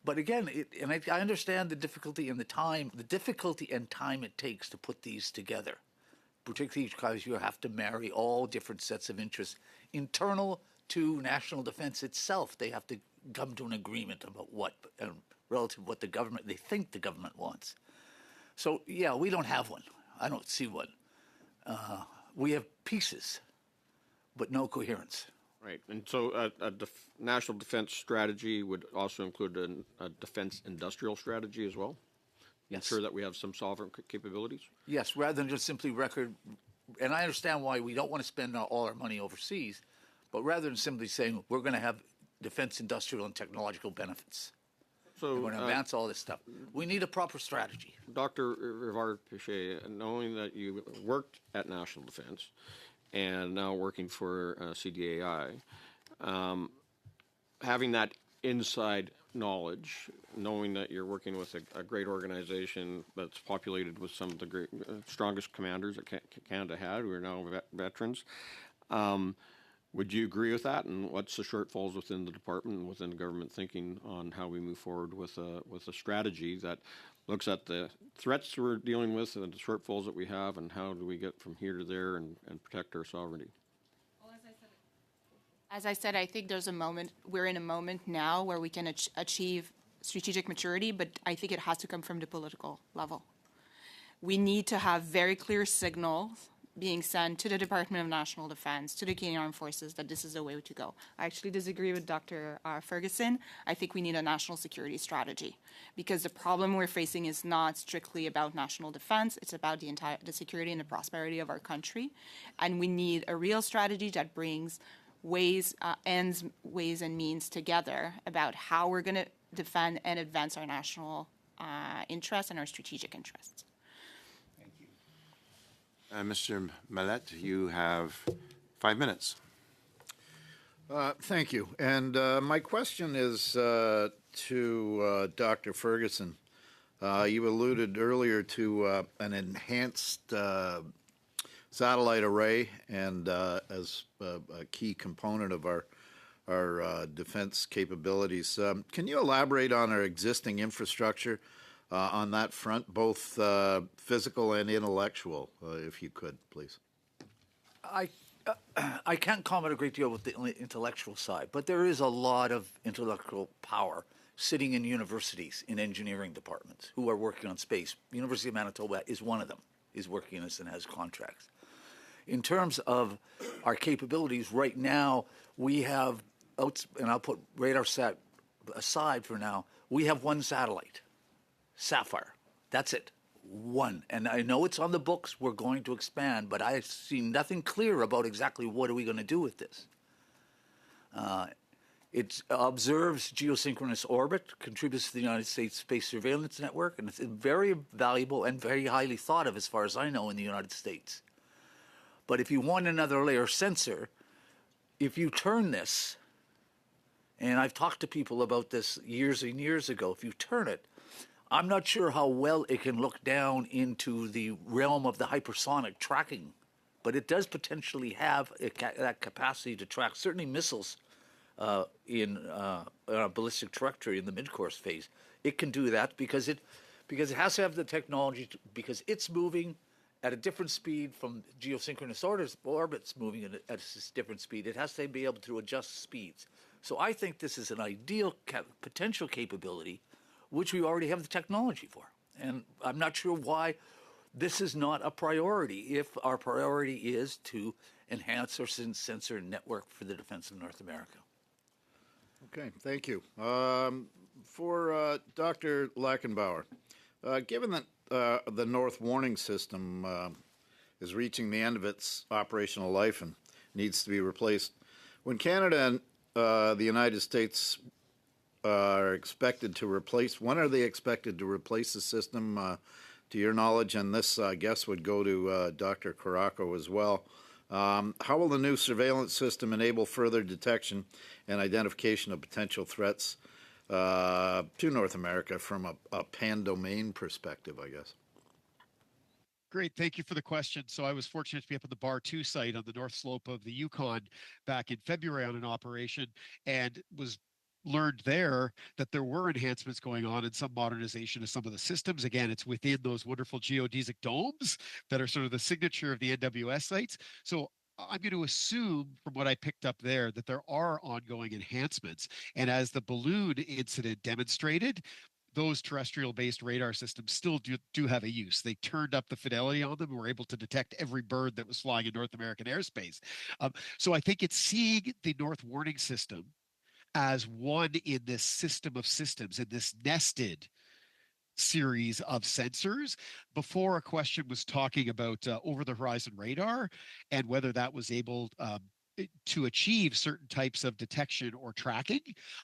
but again, I understand the difficulty and the time it takes to put these together, particularly because you have to marry all different sets of interests internal to national defense itself. They have to come to an agreement about what, relative to what they think the government wants. So yeah, we don't have one. I don't see one. We have pieces, but no coherence. Right, and so a national defense strategy would also include a defense industrial strategy as well? Yes. Ensure that we have some sovereign capabilities? Yes, rather than just simply record, and I understand why we don't want to spend all our money overseas, but rather than simply saying we're going to have defense industrial and technological benefits. So we're going to advance all this stuff. We need a proper strategy. Dr. Rivard-Pichet, knowing that you worked at National Defense, and now working for CDAI. Having that inside knowledge, knowing that you're working with a great organization that's populated with some of the strongest commanders that Canada had, who are now veterans. Would you agree with that? And what's the shortfalls within the department and within the government thinking on how we move forward with a strategy that looks at the threats we're dealing with and the shortfalls that we have, and how do we get from here to there and protect our sovereignty? As I said, I think we're in a moment now where we can achieve strategic maturity, but I think it has to come from the political level. We need to have very clear signals being sent to the Department of National Defense, to the Canadian Armed Forces, that this is the way to go. I actually disagree with Dr. Ferguson. I think we need a national security strategy, because the problem we're facing is not strictly about national defense. It's about the security and the prosperity of our country. And we need a real strategy that brings ways and means together about how we're going to defend and advance our national interests and our strategic interests. Mr. Mallette, you have 5 minutes. Thank you. And my question is to Dr. Ferguson. You alluded earlier to an enhanced satellite array and as a key component of our defense capabilities. Can you elaborate on our existing infrastructure on that front, both physical and intellectual, if you could, please? I can't comment a great deal with the intellectual side, but there is a lot of intellectual power sitting in universities, in engineering departments, who are working on space. University of Manitoba is one of them, is working on this and has contracts. In terms of our capabilities, right now, we have, and I'll put RadarSat aside for now, we have one satellite. Sapphire. That's it. One. And I know it's on the books. We're going to expand, but I see nothing clear about exactly what are we going to do with this. It observes geosynchronous orbit, contributes to the United States Space Surveillance Network, and it's very valuable and very highly thought of, as far as I know, in the United States. But if you want another layer sensor, if you turn this, and I've talked to people about this years and years ago, if you turn it, I'm not sure how well it can look down into the realm of the hypersonic tracking, but it does potentially have that capacity to track certainly missiles in a ballistic trajectory in the mid-course phase. It can do that because it has to have the technology, because it's moving at a different speed from geosynchronous orbits moving at a different speed. It has to be able to adjust speeds. So I think this is an ideal potential capability, which we already have the technology for. And I'm not sure why this is not a priority, if our priority is to enhance our sensor network for the defense of North America. Okay, thank you. For Dr. Lackenbauer, given that the North Warning System is reaching the end of its operational life and needs to be replaced, when Canada and the United States are expected to replace, when are they expected to replace the system, to your knowledge? And this, I guess, would go to Dr. Caraco as well. How will the new surveillance system enable further detection and identification of potential threats to North America from a pan-domain perspective, I guess? Great. Thank you for the question. So I was fortunate to be up at the Bar 2 site on the north slope of the Yukon back in February on an operation, and was learned there that there were enhancements going on and some modernization of some of the systems. Again, it's within those wonderful geodesic domes that are sort of the signature of the NWS sites. So I'm going to assume from what I picked up there that there are ongoing enhancements. And as the balloon incident demonstrated, those terrestrial-based radar systems still do have a use. They turned up the fidelity on them and were able to detect every bird that was flying in North American airspace. So I think it's seeing the North Warning System as one in this system of systems, in this nested series of sensors. Before, a question was talking about over-the-horizon radar and whether that was able to achieve certain types of detection or tracking.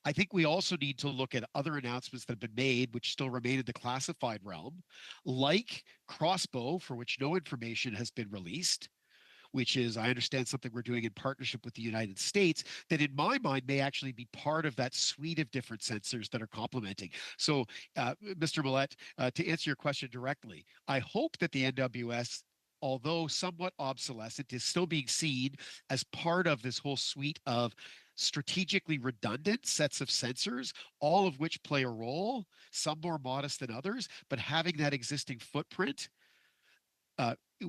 I think we also need to look at other announcements that have been made, which still remain in the classified realm, like Crossbow, for which no information has been released, which is, I understand, something we're doing in partnership with the United States, that in my mind may actually be part of that suite of different sensors that are complementing. So, Mr. Millett, to answer your question directly, I hope that the NWS, although somewhat obsolescent, is still being seen as part of this whole suite of strategically redundant sets of sensors, all of which play a role, some more modest than others, but having that existing footprint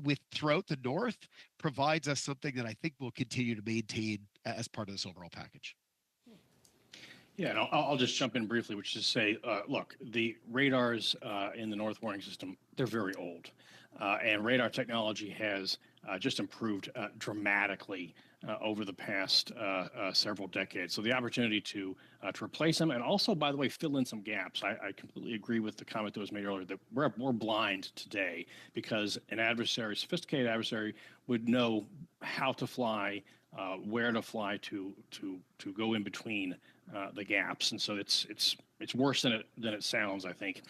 with throughout the North provides us something that I think we'll continue to maintain as part of this overall package. Yeah, and I'll just jump in briefly, which is to say, look, the radars in the North Warning System, they're very old. And radar technology has just improved dramatically over the past several decades. So the opportunity to replace them and also, by the way, fill in some gaps. I completely agree with the comment that was made earlier that we're blind today because an adversary, sophisticated adversary, would know how to fly, where to fly to go in between the gaps. And so it's worse than it sounds, I think.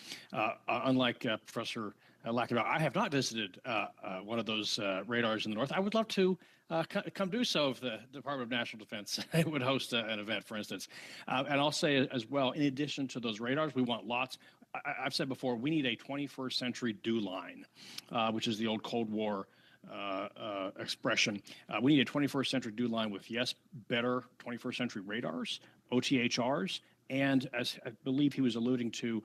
Unlike Professor Lackenbauer, I have not visited one of those radars in the North. I would love to come do so if the Department of National Defense would host an event, for instance. And I'll say as well, in addition to those radars, we want lots. I've said before, we need a 21st century DEW line, which is the old Cold War expression. We need a 21st century DEW line with, yes, better 21st century radars, OTHRs, and as I believe he was alluding to,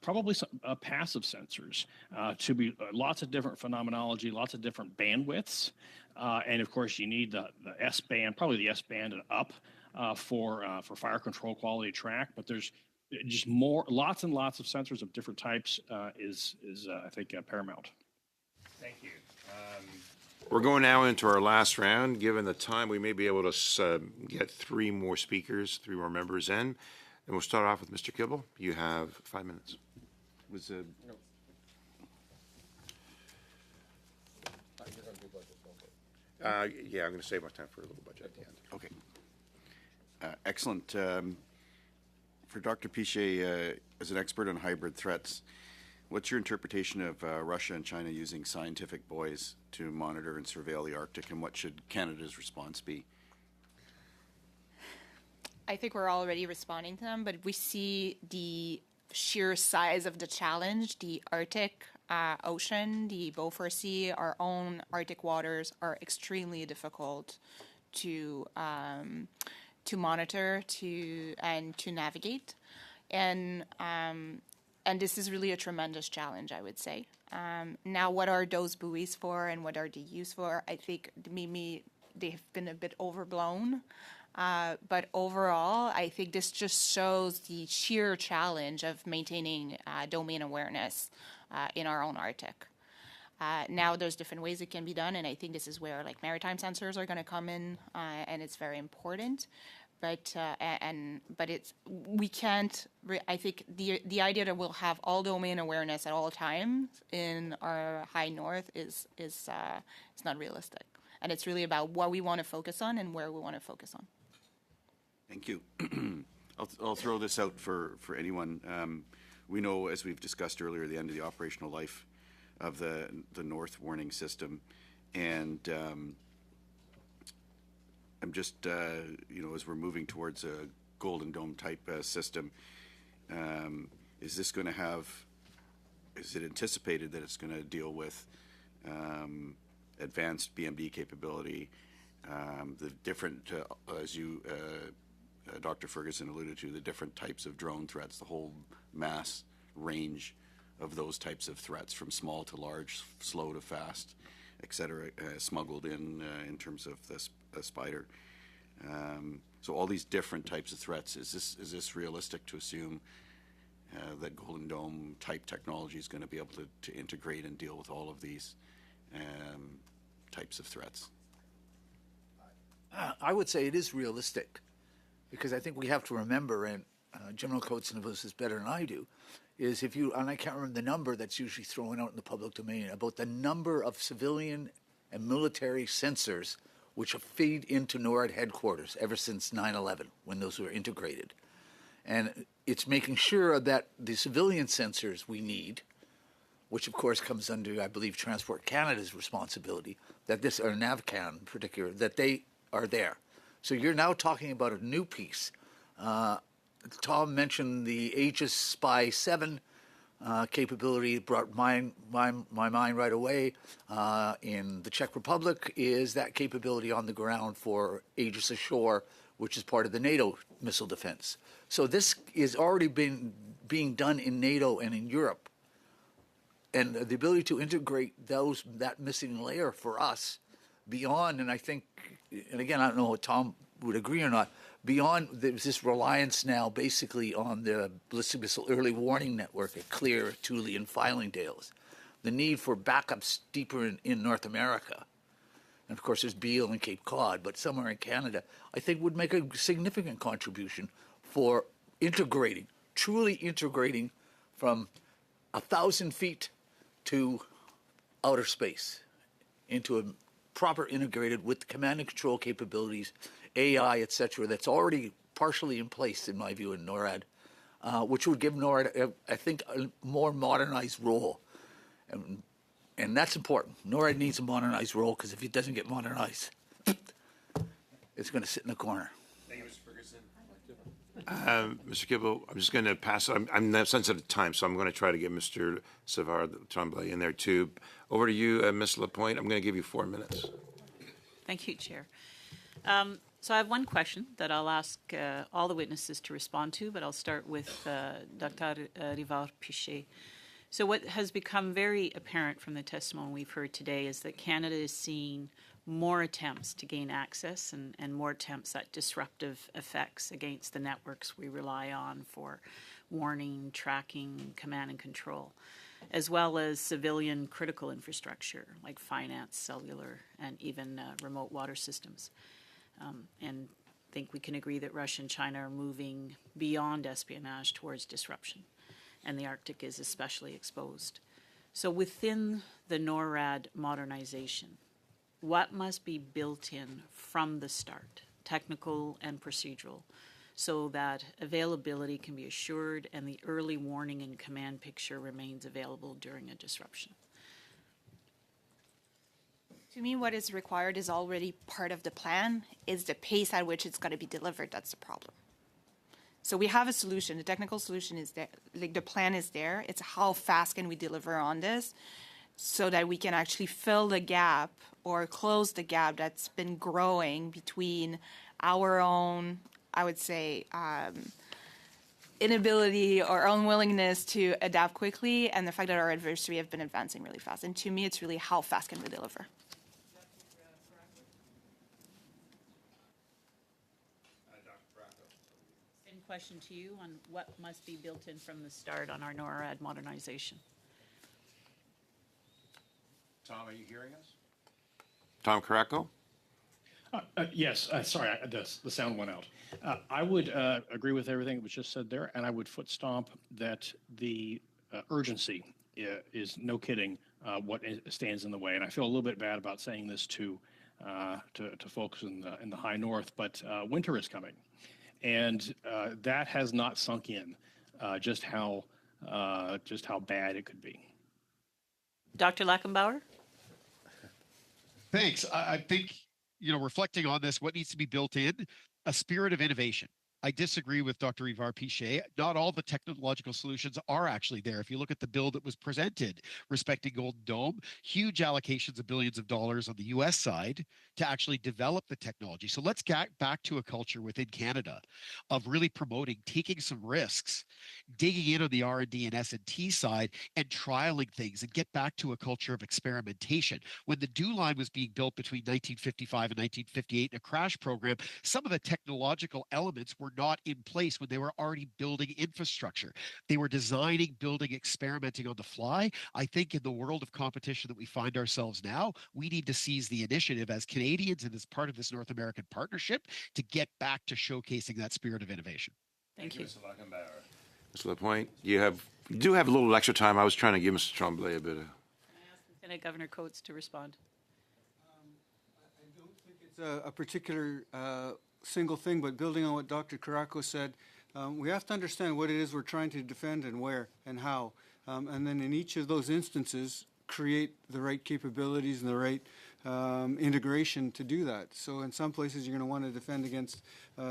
probably some passive sensors to be lots of different phenomenology, lots of different bandwidths. And of course, you need the S-band, probably the S-band and up for fire control quality track. But there's just lots and lots of sensors of different types is I think paramount. Thank you. We're going now into our last round. Given the time, we may be able to get three more members in. And we'll start off with Mr. Kibble. You have 5 minutes. Yeah, I'm going to save my time for a little budget at the end. Okay. Excellent. For Dr. Piché, as an expert on hybrid threats, what's your interpretation of Russia and China using scientific buoys to monitor and surveil the Arctic, and what should Canada's response be? I think we're already responding to them, but we see the sheer size of the challenge. The Arctic Ocean, the Beaufort Sea, our own Arctic waters are extremely difficult to monitor, and to navigate, and this is really a tremendous challenge, I would say. Now, what are those buoys for, and what are they used for? I think maybe they've been a bit overblown. But overall, I think this just shows the sheer challenge of maintaining domain awareness in our own Arctic. Now, there's different ways it can be done, and I think this is where maritime sensors are going to come in, and it's very important. But we can't. I think the idea that we'll have all domain awareness at all times in our high north is not realistic, and it's really about what we want to focus on and where we want to focus on. Thank you. I'll throw this out for anyone. We know, as we've discussed earlier, the end of the operational life of the North Warning System, and I'm just as we're moving towards a Golden Dome type system, is this going to have? Is it anticipated that it's going to deal with advanced BMD capability, the different, as you Dr. Ferguson alluded to, the different types of drone threats, the whole mass range of those types of threats, from small to large, slow to fast, et cetera, smuggled in terms of the spider. So all these different types of threats, is this realistic to assume that Golden Dome type technology is going to be able to integrate and deal with all of these types of threats? I would say it is realistic, because I think we have to remember, and General Coates knows this better than I do, is and I can't remember the number that's usually thrown out in the public domain, about the number of civilian and military sensors which have feed into NORAD headquarters ever since 9/11, when those were integrated. And it's making sure that the civilian sensors we need which of course comes under, I believe, Transport Canada's responsibility, that this, or NavCan in particular, that they are there. So you're now talking about a new piece. Tom mentioned the Aegis Spy 7 capability. Brought my mind right away. In the Czech Republic is that capability on the ground for Aegis Ashore, which is part of the NATO missile defense. So this is already being done in NATO and in Europe. And the ability to integrate that missing layer for us beyond, and I think, and again, I don't know what Tom would agree or not, beyond there's this reliance now basically on the ballistic missile early warning network at Clear, Thule, and Fylingdales. The need for backups deeper in North America. And of course, there's Beale and Cape Cod, but somewhere in Canada, I think would make a significant contribution for integrating, truly integrating from 1,000 feet to outer space into a proper integrated with command and control capabilities, AI, et cetera, that's already partially in place, in my view, in NORAD, which would give NORAD, I think, a more modernized role. And that's important. NORAD needs a modernized role because if it doesn't get modernized, it's going to sit in the corner. Thank you, Mr. Ferguson. Mr. Kibble, I'm just going to pass. I'm not sensitive to time, so I'm going to try to get Mr. Savard Tremblay in there too. Over to you, Ms. Lapointe. I'm going to give you 4 minutes. Thank you, Chair. So I have one question that I'll ask all the witnesses to respond to, but I'll start with Dr. Rivard-Piché. So what has become very apparent from the testimony we've heard today is that Canada is seeing more attempts to gain access and more attempts at disruptive effects against the networks we rely on for warning, tracking, command and control, as well as civilian critical infrastructure like finance, cellular, and even remote water systems. And I think we can agree that Russia and China are moving beyond espionage towards disruption, and the Arctic is especially exposed. So within the NORAD modernization, what must be built in from the start, technical and procedural, so that availability can be assured and the early warning and command picture remains available during a disruption? To me, what is required is already part of the plan. It's the pace at which it's going to be delivered that's the problem. So we have a solution. The technical solution is there. Like, the plan is there. It's how fast can we deliver on this so that we can actually fill the gap or close the gap that's been growing between our own, I would say, inability or unwillingness to adapt quickly and the fact that our adversary have been advancing really fast. And to me, it's really how fast can we deliver. Question to you on what must be built in from the start on our NORAD modernization. Tom, are you hearing us? Tom Caraco? Yes, sorry, the sound went out. I would agree with everything that was just said there, and I would foot stomp that the urgency is, no kidding, what stands in the way. And I feel a little bit bad about saying this to folks in the high north, but winter is coming. And that has not sunk in just how bad it could be. Dr. Lackenbauer? Thanks. I think, reflecting on this, what needs to be built in? A spirit of innovation. I disagree with Dr. Rivard-Piché. Not all the technological solutions are actually there. If you look at the bill that was presented respecting Golden Dome, huge allocations of billions of dollars on the U.S. side to actually develop the technology. So let's get back to a culture within Canada of really promoting, taking some risks, digging in on the R&D and S&T side and trialing things and get back to a culture of experimentation. When the DEW line was being built between 1955 and 1958 in a crash program, some of the technological elements were not in place when they were already building infrastructure. They were designing, building, experimenting on the fly. I think in the world of competition that we find ourselves now, we need to seize the initiative as Canadians and as part of this North American partnership to get back to showcasing that spirit of innovation. Thank you. Mr. Lackenbauer. Mr. Lapointe, you do have a little extra time. I was trying to give Mr. Tremblay a bit of... Can I ask Lieutenant Governor Coates to respond? I don't think it's a particular single thing, but building on what Dr. Caraco said, we have to understand what it is we're trying to defend and where and how. and then in each of those instances, create the right capabilities and the right integration to do that. So in some places, you're going to want to defend against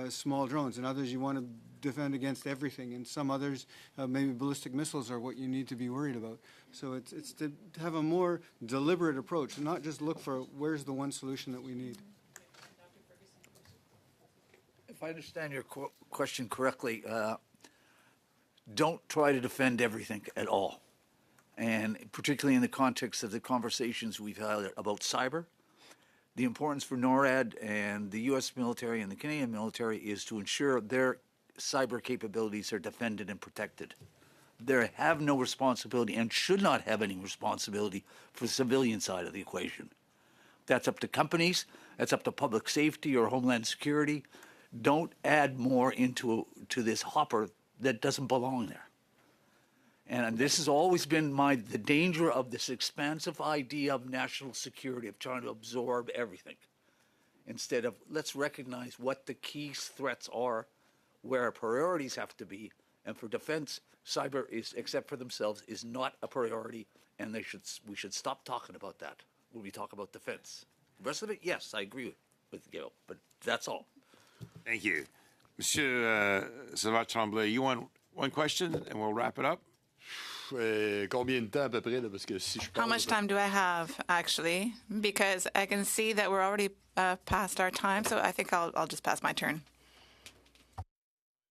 small drones. In others, you want to defend against everything. In some others, maybe ballistic missiles are what you need to be worried about. So it's to have a more deliberate approach, and not just look for where's the one solution that we need. If I understand your question correctly, don't try to defend everything at all. And particularly in the context of the conversations we've had about cyber, the importance for NORAD and the U.S. military and the Canadian military is to ensure their cyber capabilities are defended and protected. They have no responsibility and should not have any responsibility for the civilian side of the equation. That's up to companies. That's up to public safety or homeland security. Don't add more to this hopper that doesn't belong there. And this has always been the danger of this expansive idea of national security, of trying to absorb everything. Instead of, let's recognize what the key threats are, where our priorities have to be. And for defense, cyber is, except for themselves, is not a priority. And we should stop talking about that when we talk about defense. The rest of it, yes, I agree with Gail, but that's all. Thank you. Monsieur Savard-Tremblay, you want one question and we'll wrap it up? Combien de temps à peu près, là, parce que si je How much time do I have, actually? Because I can see that we're already past our time, so I think I'll just pass my turn.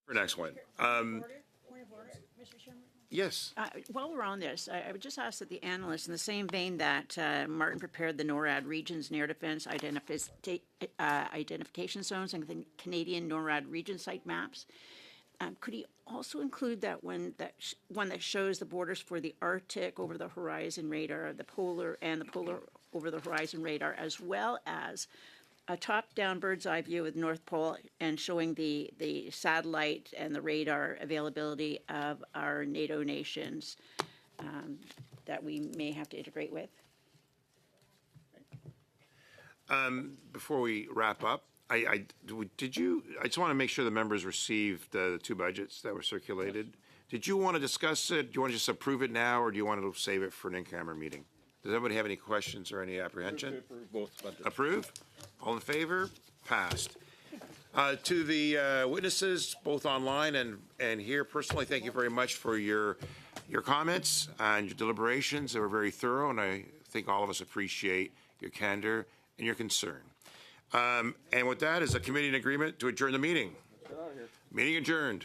For next one. Yes. While we're on this, I would just ask that the analysts, in the same vein that Martin prepared the NORAD regions and air defense identification zones and the Canadian NORAD region site maps, could he also include that one that shows the borders for the Arctic over the horizon radar, the polar over the horizon radar, as well as a top-down bird's eye view of the North Pole and showing the satellite and the radar availability of our NATO nations that we may have to integrate with? Before we wrap up, I just want to make sure the members received the two budgets that were circulated. Did you want to discuss it? Do you want to just approve it now, or do you want to save it for an in-camera meeting? Does anybody have any questions or any apprehension? Approve both budgets. Approve? All in favor? Passed. To the witnesses, both online and here personally, thank you very much for your comments and your deliberations. They were very thorough, and I think all of us appreciate your candor and your concern. And with that, is a committee in agreement to adjourn the meeting? Meeting adjourned.